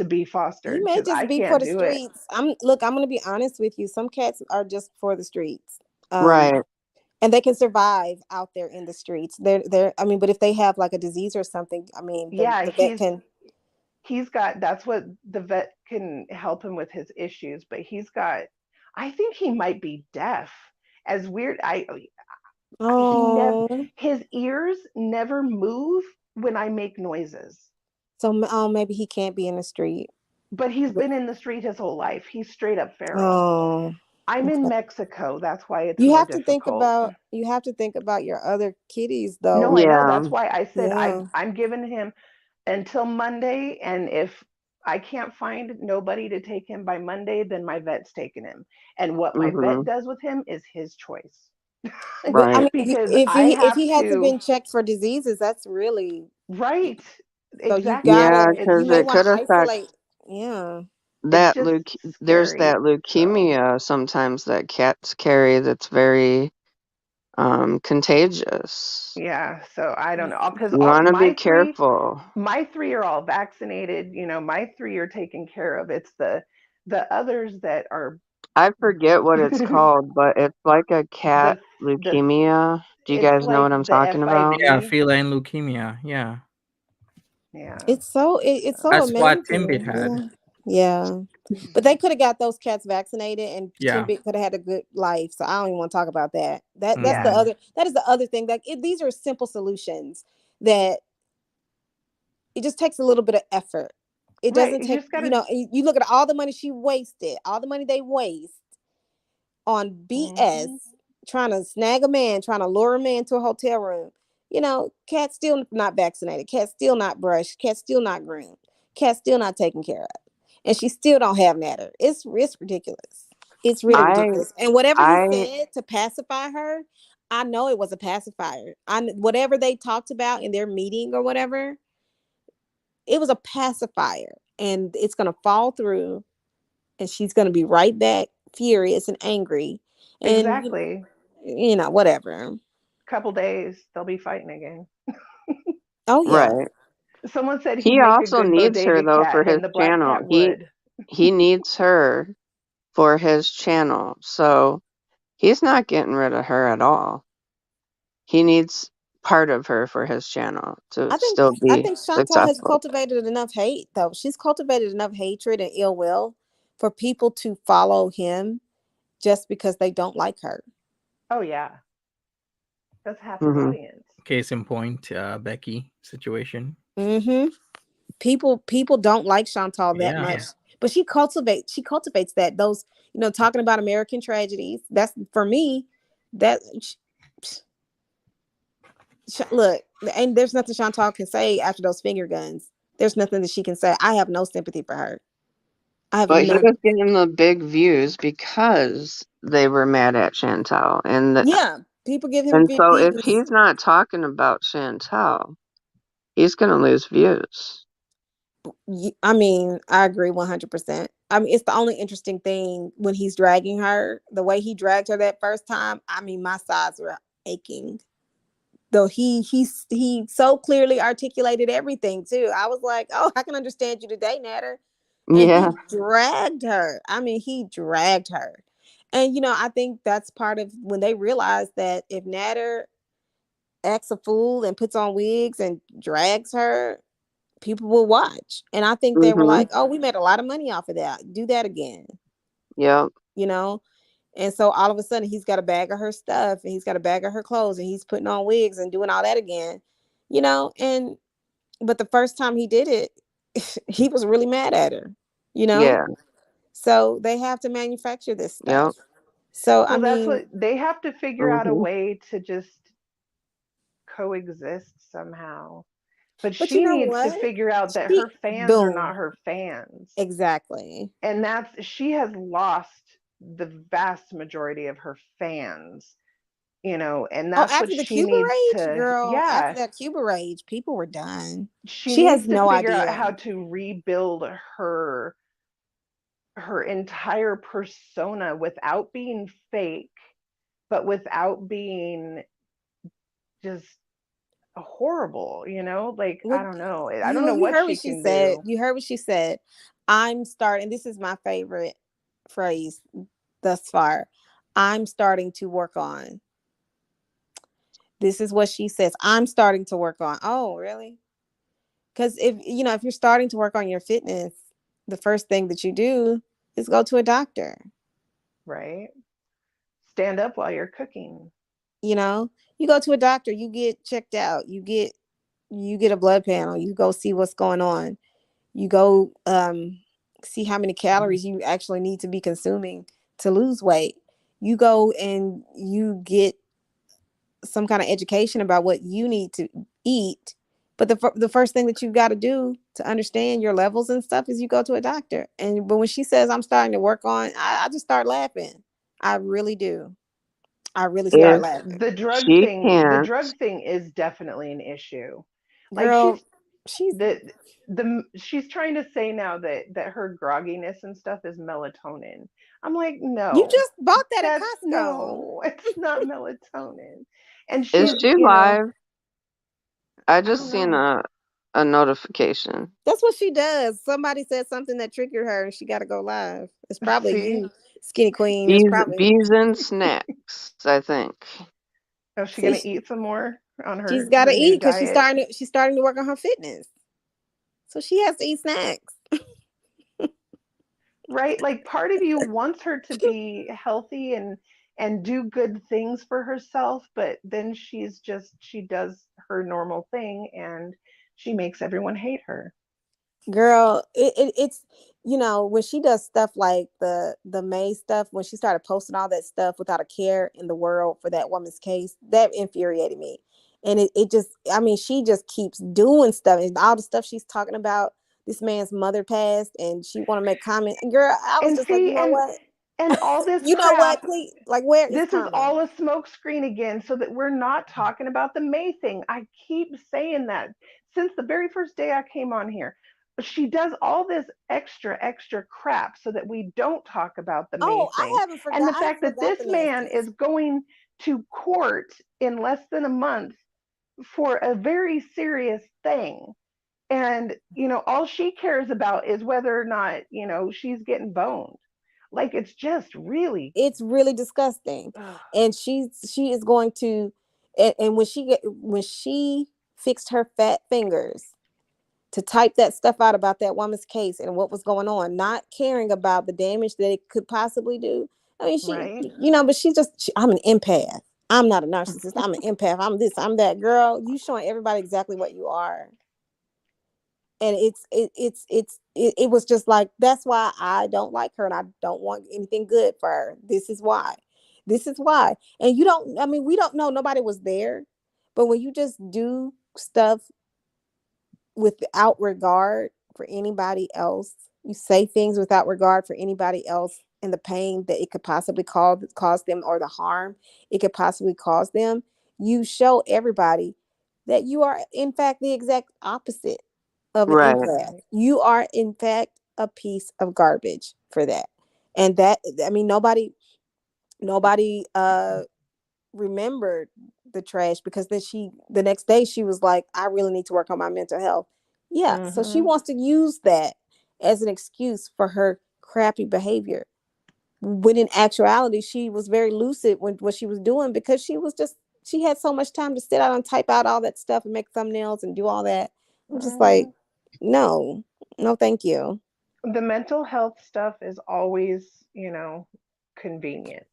be He fostered may because just I be for can't the do it. streets. I'm gonna be honest with you. Some cats are just for the streets. Right. And they can survive out there in the streets. They're I mean, but if they have like a disease or something, I mean, Yeah, the vet can. he's got, that's what the vet can help him with his issues, but he's got, I think he might be deaf. As weird, I he never, Oh, his ears never move when I make noises. so maybe he can't be in the street. But he's But- been in the street his whole life. He's straight up feral. Oh, I'm in okay. Mexico. That's why it's more difficult. You have to think about your other kitties though. No, I know. Yeah. That's why I said Yeah. I'm giving him until Monday, and if I can't find nobody to take him by Monday, then my vet's taking him. And what my vet Mhm. does with him is his choice. But I Right. mean, Because if I if have he hasn't to, been checked for diseases, that's really right, so you exactly. Yeah, gotta It's you because may it want could to affect isolate. Yeah. it's that just there's scary. that So leukemia sometimes that cats carry that's very contagious. yeah, so I don't know, because You all want to be careful. my three are all vaccinated. My three are taken care of. It's the others that are I forget what it's the called, but it's like a cat the leukemia. Do you it's guys know like what I'm the talking about? Yeah, FIV. feline leukemia. Yeah, Yeah. It's so that's what Timbit amazing. had. Yeah. Yeah. But they could have got those cats vaccinated and Yeah. Timbit could have had a good life. So I don't even want to talk about that. Yeah. That is the other thing that these are simple solutions that it just takes a little bit of effort. It Right. doesn't You take, just gotta. you look at all the money she wasted, all the money they waste on BS, Hmm. trying to snag a man, trying to lure a man to a hotel room. Cat's still not vaccinated, cat's still not brushed, cat's still not groomed, cat's still not taken care of. And she still don't have Nader. It's ridiculous. It's really I ridiculous. And whatever he I said to pacify her, I know it was a pacifier. Whatever they talked about in their meeting or whatever, it was a pacifier. And it's gonna fall through and she's gonna be right back furious and angry. And Exactly. whatever. Couple days, they'll be fighting again. Oh yeah. right. Someone said he'd He make a also good needs her bodega though for cat, his and the black channel. cat He would. he needs her for his channel. So he's not getting rid of her at all. He needs part of her for his channel to I think still I be think Chantal has successful. cultivated enough hate though. She's cultivated enough hatred and ill will for people to follow him just because they don't like her. Oh yeah, that's half his Hmm. audience. Case in point, Becky situation. Mm-hmm. People don't like Chantal that Yeah. much. But she cultivates those, talking about American tragedies. That's for me, that look, and there's nothing Chantal can say after those finger guns. There's nothing that she can say. I have no sympathy for her. I have But he no. was getting the big views because they were mad at Chantal. Yeah, people give him And big so if views. he's not talking about Chantal, he's gonna lose views. I mean, I agree 100%. I mean, it's the only interesting thing when he's dragging her, the way he dragged her that first time. I mean, my sides were aching. Though he so clearly articulated everything too. I was like, oh, I can understand you today, Nader. And he Yeah. dragged her. I mean, he dragged her. And I think that's part of when they realized that if Nader acts a fool and puts on wigs and drags her, people will watch. And I think they were Hmm. like, oh, we made a lot of money off of that. Do that again, Yep. you know? And so all of a sudden he's got a bag of her stuff and he's got a bag of her clothes and he's putting on wigs and doing all that again, and but the first time he did it, he was really mad at her, you know? Yeah. So they have to manufacture this Yep. stuff. So I Well, that's mean, what they have to figure out a Hmm. way to just coexist somehow. But but you she know needs to what? figure out that She her fans are boom. not her fans. Exactly. And she has lost the vast majority of her fans, and Oh, that's what after the she Cuba needs rage, to, girl, after yeah, that Cuba rage, people were done. she She has needs to no figure out idea. how to rebuild her her entire persona without being fake, but without being just horrible, like I Well, don't know. I don't know you what heard she what she can said. do. You heard what she said. I'm starting. This is my favorite phrase thus far. I'm starting to work on. This is what she says. I'm starting to work on. Oh, really? Because if you're starting to work on your fitness, the first thing that you do is go to a doctor. Right? Stand up while you're cooking. You know, you go to a doctor, you get checked out, you get a blood panel, you go see what's going on. You go see how many calories you actually need to be consuming to lose weight. You go and you get some kind of education about what you need to eat. But the first thing that you got to do to understand your levels and stuff is you go to a doctor. But when she says I'm starting to work on, I just start laughing. I really do. I really start If laughing. she The can't, drug thing is definitely an issue. Like Girl, she's she's trying to say now that her grogginess and stuff is melatonin. I'm like, you no, just bought that at that's Costco. no, it's not melatonin. And is she's, she live? I I just don't seen know. a notification. That's what she does. Somebody said something that triggered her and she got to go live. It's probably See, you, skinny queen. It's Bees, probably bees and snacks, I think. is she see gonna eat some more on she's her got to her new eat because diet? she's starting to work on her fitness. So she has to eat snacks. Right? Like part of you wants her to be healthy and do good things for herself, but then she does her normal thing and she makes everyone hate her. Girl, it's when she does stuff like the May stuff, when she started posting all that stuff without a care in the world for that woman's case, that infuriated me. And it just, I mean, she just keeps doing stuff and all the stuff she's talking about. This man's mother passed and she want to make comment. Girl, I was And just like, see, you know what? and all this You know what, crap, please, like, where is this is karma? all a smoke screen again so that we're not talking about the May thing. I keep saying that since the very first day I came on here. She does all this extra crap so that we don't talk about the May Oh, thing. And the I fact that forgot this the man nasties. is going to court in less than a month for a very serious thing. And, all she cares about is whether or not, she's getting boned. Like, it's just really, It's really disgusting. ugh, And she is going to, and when she fixed her fat fingers to type that stuff out about that woman's case and what was going on, not caring about the damage that it could possibly do. I mean, right? but I'm an empath. I'm not a narcissist. I'm an empath. I'm this, I'm that. Girl, you showing everybody exactly what you are. And it was just like, that's why I don't like her and I don't want anything good for her. This is why. And we don't know, nobody was there, but when you just do stuff without regard for anybody else, you say things without regard for anybody else and the pain that it could possibly cause them, or the harm it could possibly cause them, you show everybody that you are in fact the exact opposite of an Right. empath. You are in fact a piece of garbage for that. And that, I mean, nobody remembered the trash, because then the next day she was like, I really need to work on my mental health. Yeah, so she Mm-hmm. wants to use that as an excuse for her crappy behavior, when in actuality she was very lucid with what she was doing, because she had so much time to sit out and type out all that stuff and make thumbnails and do all that. I'm just like, Mm-hmm. no, no, thank you. The mental health stuff is always, convenient.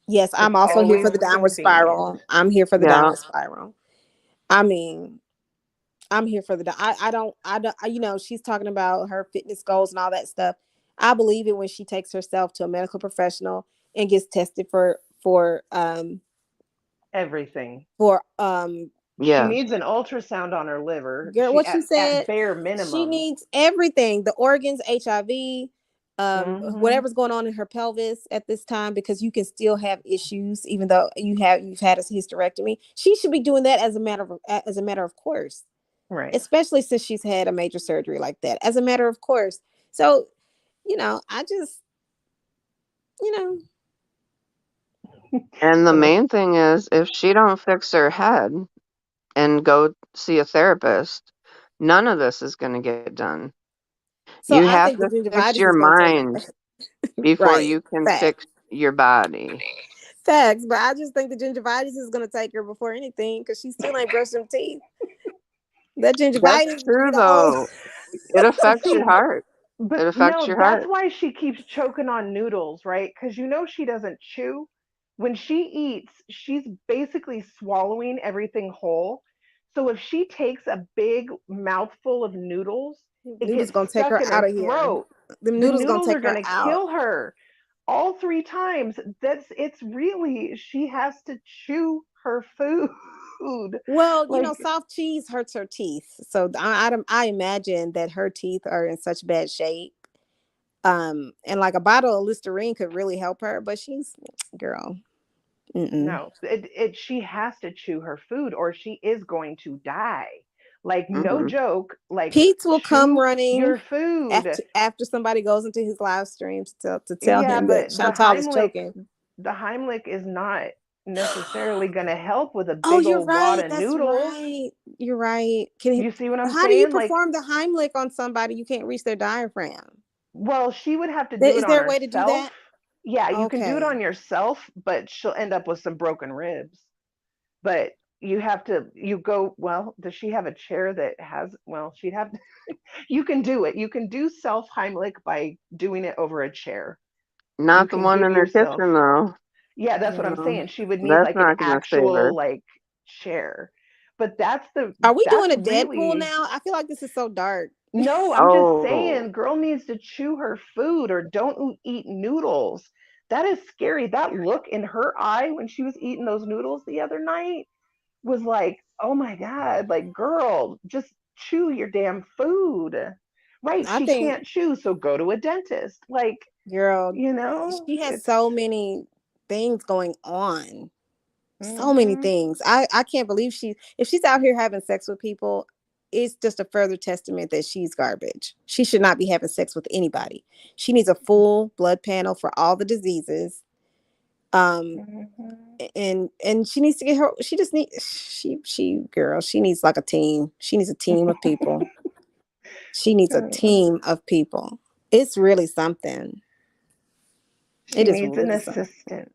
Yes, I'm It's also here for always the downward convenient. spiral. I'm here for the Yeah. downward spiral. I mean, I'm here for the. She's talking about her fitness goals and all that stuff. I believe it when she takes herself to a medical professional and gets tested Everything. for She Yes. needs an ultrasound on her liver. girl, She what she at said. bare She minimum. needs everything, the organs, HIV, Mm-hmm. whatever's going on in her pelvis at this time, because you can still have issues even though you've had a hysterectomy. She should be doing that as a matter of course, Right. especially since she's had a major surgery like that, as a matter of course. So, I just, you know, And the So main thing is, if she don't fix her head and go see a therapist, none of this is going to get done. You so I have think the to fix gingivitis your is going to take mind before right. you can Facts. fix your body. Facts. But I just think the gingivitis is going to take her before anything because she still ain't brushed them teeth. That That's gingivitis, true, though. It but affects your see, heart. It but affects no, your that's heart. why she keeps choking on noodles, right? Because she doesn't chew. When she eats, she's basically swallowing everything whole. So if she takes a big mouthful of noodles, it noodles gets going to take stuck her in out her of here. throat. Them The noodles going to noodles are take going her to out. kill her all three times. It's really, she has to chew her food. Well, Like, soft cheese hurts her teeth. So I imagine that her teeth are in such bad shape. And like a bottle of Listerine could really help her, but she's girl. Mm-mm. no, she has to chew her food or she is going to die. Like, no Hmm. joke. Like, Pete will come chew running your food. after somebody goes into his live stream to tell Yeah, him that but Chantal is choking. The Heimlich is not necessarily going to help with a Oh, big you're old wad right. of That's noodles. right. You're right. Can he, You see what I'm how do you saying? Like, perform the Heimlich on somebody you can't reach their diaphragm? well, she would have to do it Is on there a way to do herself. that? Yeah, you can do it Okay. on yourself, but she'll end up with some broken ribs. But you have to, you go, well, does she have a chair that has, well, she'd have to, you can do it. You can do self Heimlich by doing it over a chair. You Not the can one give in their yourself, kitchen, though. yeah, that's what I'm No, saying. She would need that's like an not going to save her. actual like chair. But Are we doing that's a Deadpool really, now? I feel like this is so dark. no, I'm just Oh, saying, girl needs to chew her food or don't eat noodles. That is scary. That look in her eye when she was eating those noodles the other night was like, oh my God, like, girl, just chew your damn food. Right. I She think, can't chew, so go to a dentist. Like, girl, she has it's, so many things going on. So many mm-hmm, things. I can't believe if she's out here having sex with people, it's just a further testament that she's garbage. She should not be having sex with anybody. She needs a full blood panel for all the diseases. Um mm-hmm. and she needs to get her she just needs she girl, she needs like a team. She needs a team of people. She needs a team of people. It's really something. She It is needs an really something. assistant.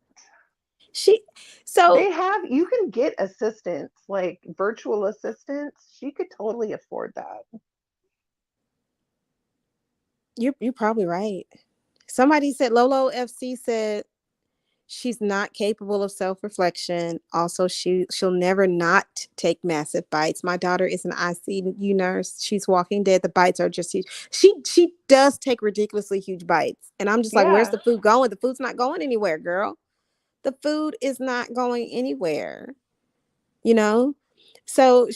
She so You can get assistants, like virtual assistants. She could totally afford that. you're probably right. Somebody said Lolo FC said she's not capable of self-reflection. Also, she'll never not take massive bites. My daughter is an ICU nurse. She's walking dead. The bites are just huge. She does take ridiculously huge bites. And I'm just like, where's Yeah. the food going? The food's not going anywhere, girl. The food is not going anywhere, you know? So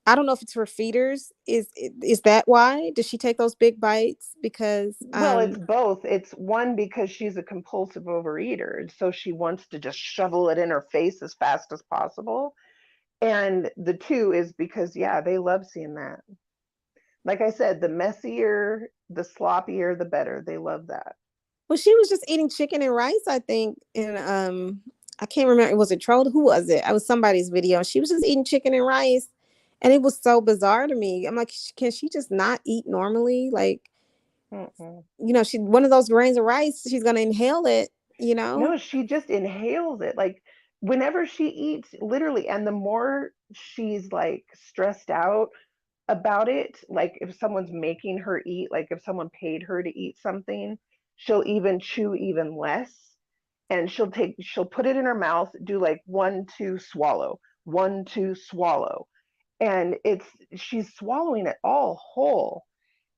I don't know if it's for feeders. Is that why? Does she take those big bites? Because Well, it's both. It's one because she's a compulsive overeater, and so she wants to just shovel it in her face as fast as possible. And the two is because, yeah, they love seeing that. Like I said, the messier, the sloppier, the better. They love that. well, she was just eating chicken and rice, I think. And I can't remember. Was it Troll? Who was it? I was somebody's video. She was just eating chicken and rice, and it was so bizarre to me. I'm like, can she just not eat normally? Like, Mm-mm. she one of those grains of rice. She's gonna inhale it. You know. No, she just inhales it. Like, whenever she eats, literally, and the more she's like stressed out about it, like if someone's making her eat, like if someone paid her to eat something, she'll even chew even less. And she'll put it in her mouth, do like 1, 2, swallow, 1, 2, swallow. And she's swallowing it all whole.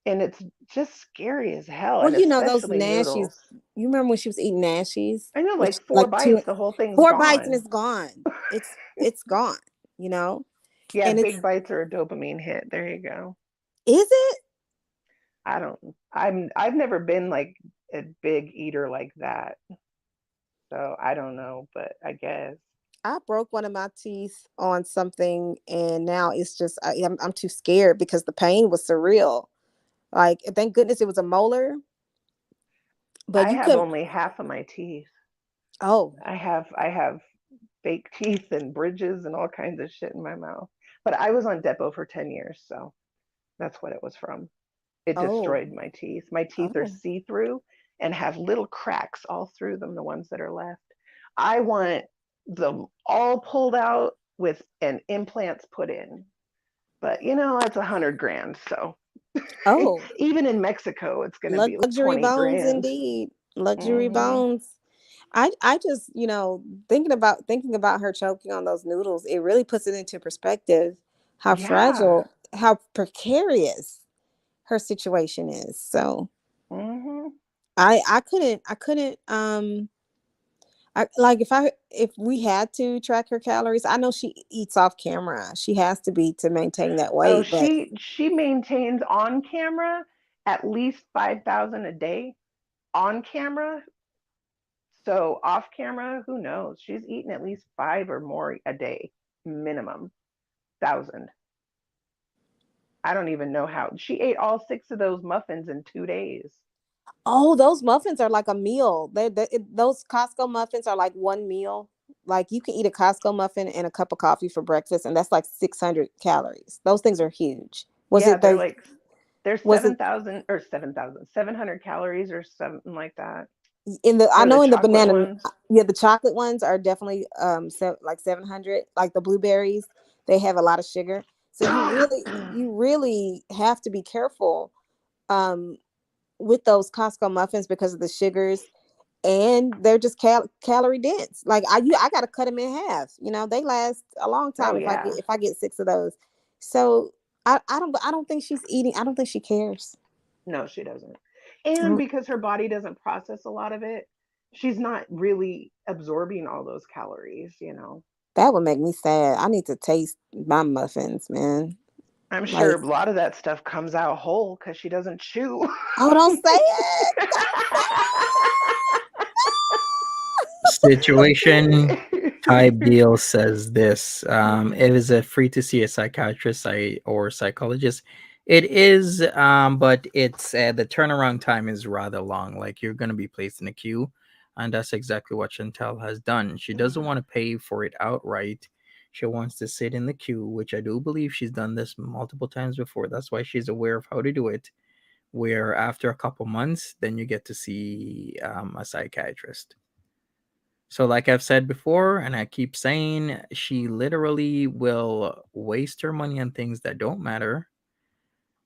And it's just scary as hell. Well, And those especially nashies. noodles. You remember when she was eating nashies? I know, Which like four like bites, the whole thing's 4 bites and gone. it's gone. It's gone. You know. Yeah, And it's big bites are a dopamine hit. There you go. is it? I don't I've never been like a big eater like that. So I don't know, but I guess. I broke one of my teeth on something, and now it's just I'm too scared because the pain was surreal. Like, thank goodness it was a molar, but I you have couldn't. only half of my teeth. Oh, I have fake teeth and bridges and all kinds of shit in my mouth. But I was on Depo for 10 years, so that's what it was from. It oh, destroyed my teeth. My teeth are oh, see-through and have little cracks all through them, the ones that are left. I want them all pulled out with and implants put in. But it's 100 grand, so oh. even in Mexico, it's gonna be like Luxury 20 bones, grand. indeed. Luxury Hmm. bones. I just, thinking about her choking on those noodles, it really puts it into perspective how Yeah. fragile, how precarious her situation is. So Hmm. I couldn't I like if we had to track her calories. I know she eats off camera. She has to be to maintain that Oh, weight, but she maintains on camera at least 5,000 a day on camera. So off camera, who knows? She's eating at least five or more a day, minimum 1,000. I don't even know how she ate all six of those muffins in 2 days. oh, those muffins are like a meal. Those Costco muffins are like one meal. Like you can eat a Costco muffin and a cup of coffee for breakfast, and that's like 600 calories. Those things are huge. Was Yeah, it the? they're Was it 7,000 or 7,700 calories or something like that in the? I for the know in the chocolate banana. ones. Yeah, the chocolate ones are definitely like 700. Like the blueberries, they have a lot of sugar. So you really have to be careful um with those Costco muffins because of the sugars, and they're just calorie dense. Like I got to cut them in half. They last a long Oh time yeah. if I get six of those. So I don't think she's eating. I don't think she cares. No, she doesn't. And Mm, because her body doesn't process a lot of it, she's not really absorbing all those calories. that would make me sad. I need to taste my muffins, man. I'm sure Like, a lot of that stuff comes out whole because she doesn't chew. oh, don't say it. Don't say Situation type deal says this. It is a free to see a psychiatrist or psychologist. It is, but it's the turnaround time is rather long. Like you're going to be placed in a queue, and that's exactly what Chantal has done. She doesn't want to pay for it outright. She wants to sit in the queue, which I do believe she's done this multiple times before. That's why she's aware of how to do it. Where after a couple months, then you get to see a psychiatrist. So, like I've said before, and I keep saying, she literally will waste her money on things that don't matter,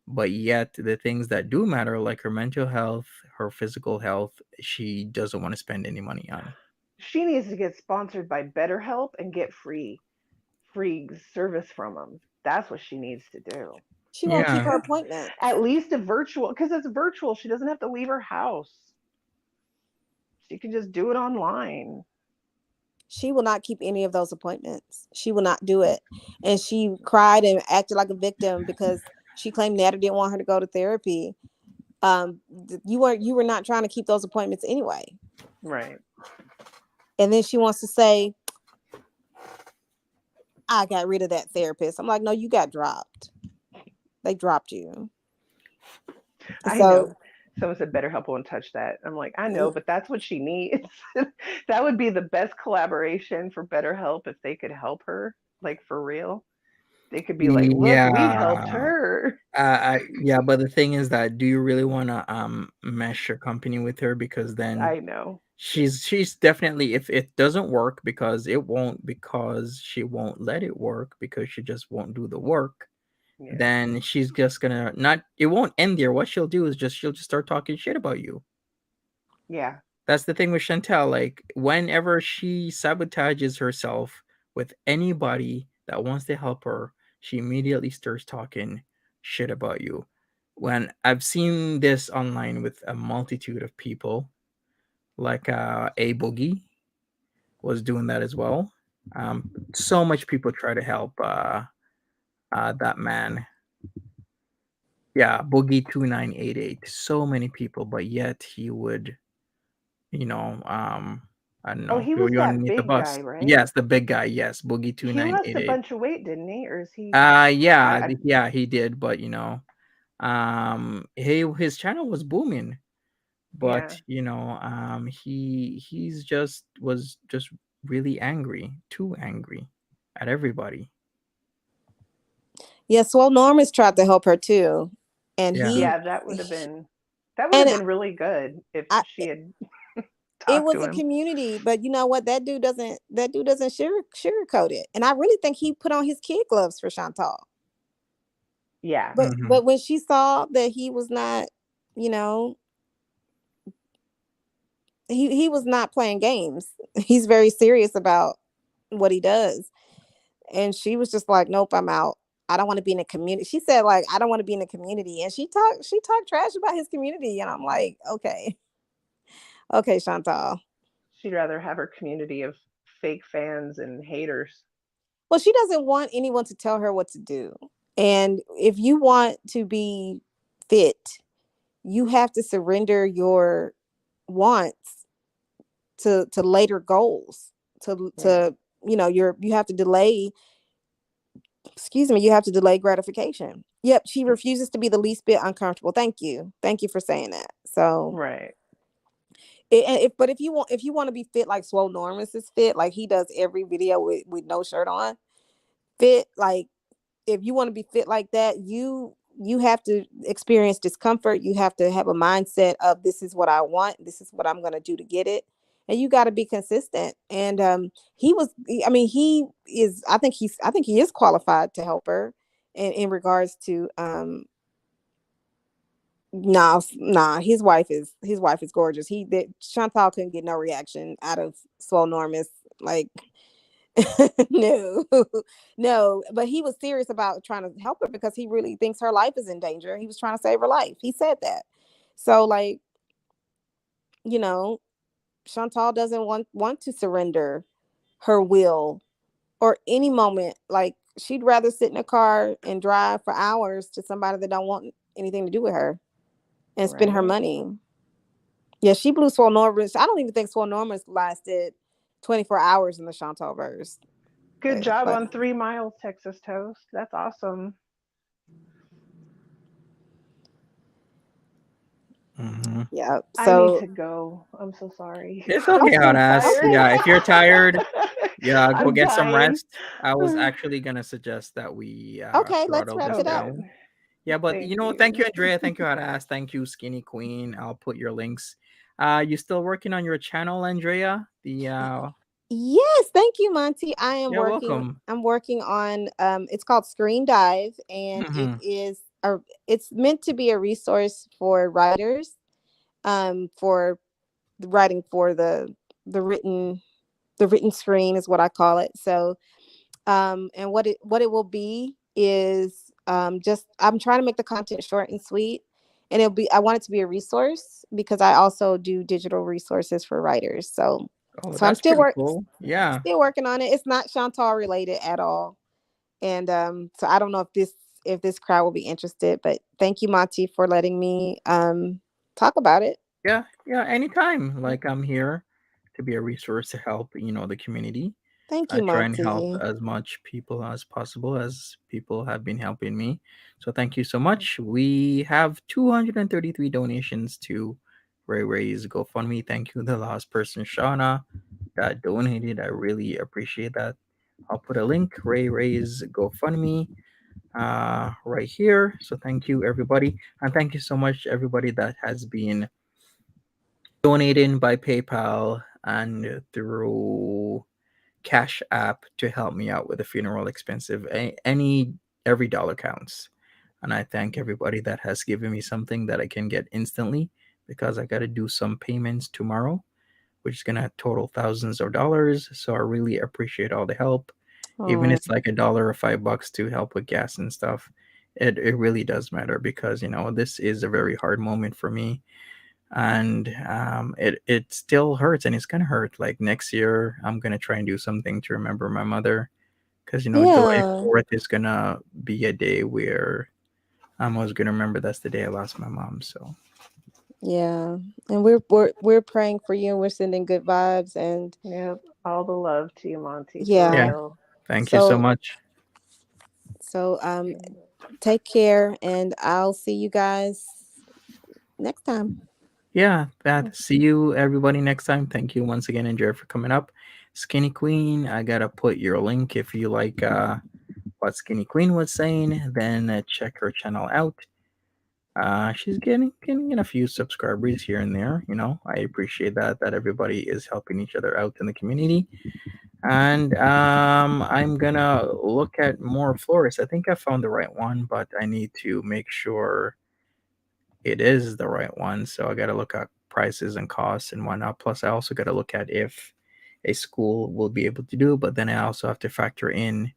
but yet the things that do matter, like her mental health, her physical health, she doesn't want to spend any money on. She needs to get sponsored by BetterHelp and get free service from them. That's what she needs to do. she won't keep Yeah. her appointments. At least a virtual, because it's virtual. She doesn't have to leave her house. She can just do it online. She will not keep any of those appointments. She will not do it. And she cried and acted like a victim because she claimed Nader didn't want her to go to therapy. You were not trying to keep those appointments anyway. Right. And then she wants to say, I got rid of that therapist. I'm like, no, you got dropped. They dropped you. I So know. Someone said BetterHelp won't touch that. I'm like, I know, but that's what she needs. That would be the best collaboration for BetterHelp if they could help her, like for real. They could be like, look, we helped Yeah. her. Yeah, but the thing is that do you really want to mesh your company with her? Because then I know. she's definitely, if it doesn't work, because she won't let it work because she just won't do the work, Yeah. then she's just gonna not, it won't end there. What she'll do is she'll just start talking shit about you. Yeah. That's the thing with Chantal. Like whenever she sabotages herself with anybody that wants to help her, she immediately starts talking shit about you. When I've seen this online with a multitude of people, like a boogie was doing that as well. So much people try to help that man. Yeah, Boogie 2988. So many people, but yet he would, you know, I don't Oh, know, he throw was you that underneath the big guy, bus. right? Yes, the big guy. Yes, Boogie He lost a 2988. bunch of weight, didn't he? Or is he? Yeah, I yeah, he did, but his channel was booming, but Yeah. he's just was just really angry, too angry at everybody. Yeah, Swole Norman's tried to help her too, and Yeah. Yeah, that would have and been really good if I, she had it talked was to a him. community, but you know what? That dude doesn't sugarcoat it, and I really think he put on his kid gloves for Chantal. Yeah. But Hmm. but when she saw that he was not, you know, he was not playing games. He's very serious about what he does. And she was just like, "Nope, I'm out. I don't want to be in a community." She said, like, "I don't want to be in a community." And she talked trash about his community. And I'm like, okay, okay, Chantal. She'd rather have her community of fake fans and haters. Well, she doesn't want anyone to tell her what to do. And if you want to be fit, you have to surrender your wants to later goals. Yeah. To you have to delay, excuse me, you have to delay gratification. Yep, she refuses to be the least bit uncomfortable. Thank you for saying that. So Right. but if you want to be fit like Swole Normus is fit, like he does every video with no shirt on, fit, like if you want to be fit like that, you have to experience discomfort. You have to have a mindset of, this is what I want, this is what I'm going to do to get it, and you got to be consistent. And I mean, I think he is qualified to help her in regards to nah, his wife is gorgeous. Chantal couldn't get no reaction out of Swole Normus, like no, no, but he was serious about trying to help her because he really thinks her life is in danger. He was trying to save her life. He said that. So, like, you know, Chantal doesn't want to surrender her will or any moment. Like, she'd rather sit in a car and drive for hours to somebody that don't want anything to do with her and spend her Right. money. Yeah, she blew Swole Norris. I don't even think Swole Norris lasted 24 hours in the Chantal verse. Good job But on 3 miles, Texas Toast. That's awesome. Hmm. yeah, I need so to go. I'm so sorry. It's I'm okay, okay, hot so ass. tired. okay. Yeah, if you're tired, yeah, go I'm get some dying. rest. I was actually gonna suggest that we Okay, let's throttle wrap this it up. Okay. down. Yeah, but Thank thank you. you, Andrea. Thank you, hot ass. Thank you, Skinny Queen. I'll put your links. You still working on your channel, Andrea? The Yes, thank you, Monty. Yeah, welcome. I'm working on it's called Screen Dive, and Hmm. it's meant to be a resource for writers, for writing for the written the written screen is what I call it. So and what it will be is just I'm trying to make the content short and sweet, and I want it to be a resource because I also do digital resources for writers. So Oh, I'm that's pretty cool. Yeah. still working on it. It's not Chantal related at all, and so I don't know if this crowd will be interested. But thank you, Monty, for letting me talk about it. Yeah, yeah, anytime. Like I'm here to be a resource to help, the community. Thank I you, try and help Monty. as much people as possible as people have been helping me. So thank you so much. We have 233 donations to Ray Ray's GoFundMe. Thank you, the last person, Shauna, that donated. I really appreciate that. I'll put a link, Ray Ray's GoFundMe, right here. So thank you, everybody. And thank you so much, everybody that has been donating by PayPal and through Cash App to help me out with the funeral expensive. Every dollar counts, and I thank everybody that has given me something that I can get instantly because I got to do some payments tomorrow, which is gonna total thousands of dollars. So I really appreciate all the help, even Oh, it's like a dollar or $5 to help with gas and stuff. It really does matter because this is a very hard moment for me, and it still hurts, and it's gonna hurt. Like next year I'm gonna try and do something to remember my mother, because July yeah, 4th is gonna be a day where I'm always gonna remember that's the day I lost my mom. So yeah. And we're praying for you, and we're sending good vibes, and Yep. All the love to you, Monty, for yeah. yeah, real. thank you so So much. so Take care, and I'll see you guys next time. Yeah, that. See you everybody next time. Thank you once again, and Jared, for coming up. Skinny Queen, I gotta put your link if you like what Skinny Queen was saying. Then check her channel out. She's getting a few subscribers here and there. I appreciate that everybody is helping each other out in the community. And I'm gonna look at more florists. I think I found the right one, but I need to make sure it is the right one. So I got to look at prices and costs and whatnot. Plus, I also got to look at if a school will be able to do. But then I also have to factor in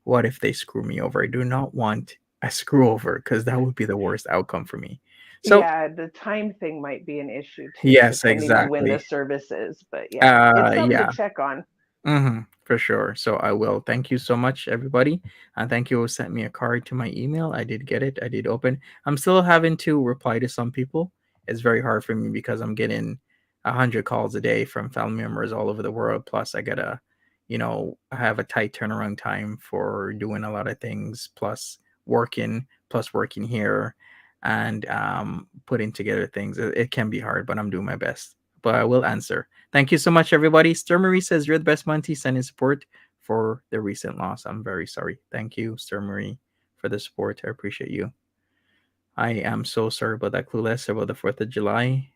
what if they screw me over. I do not want a screw over because that would be the worst outcome for me. So Yeah, the time thing might be an issue too, yes, depending on when the exactly. service is. But yeah, it's something to Yeah. check on. For sure. So I will. Thank you so much, everybody. And thank you who sent me a card to my email. I did get it. I did open. I'm still having to reply to some people. It's very hard for me because I'm getting 100 calls a day from family members all over the world. Plus, I gotta, I have a tight turnaround time for doing a lot of things. Plus working here, and putting together things. It can be hard, but I'm doing my best. But I will answer. Thank you so much, everybody. Sturmarie says you're the best, Monty. Sending support for the recent loss. I'm very sorry. Thank you, Sturmarie, for the support. I appreciate you. I am so sorry about that, Clueless, about the 4th of July.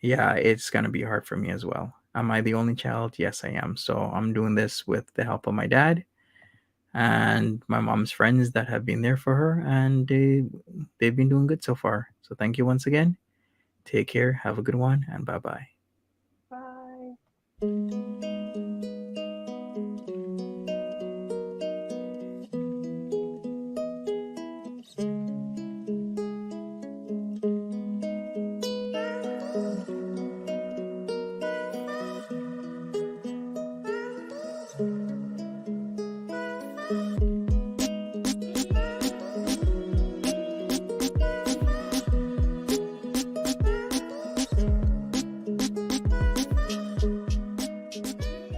Yeah, it's going to be hard for me as well. Am I the only child? Yes, I am. So I'm doing this with the help of my dad and my mom's friends that have been there for her, and they've been doing good so far. So thank you once again. Take care. Have a good one, and bye bye.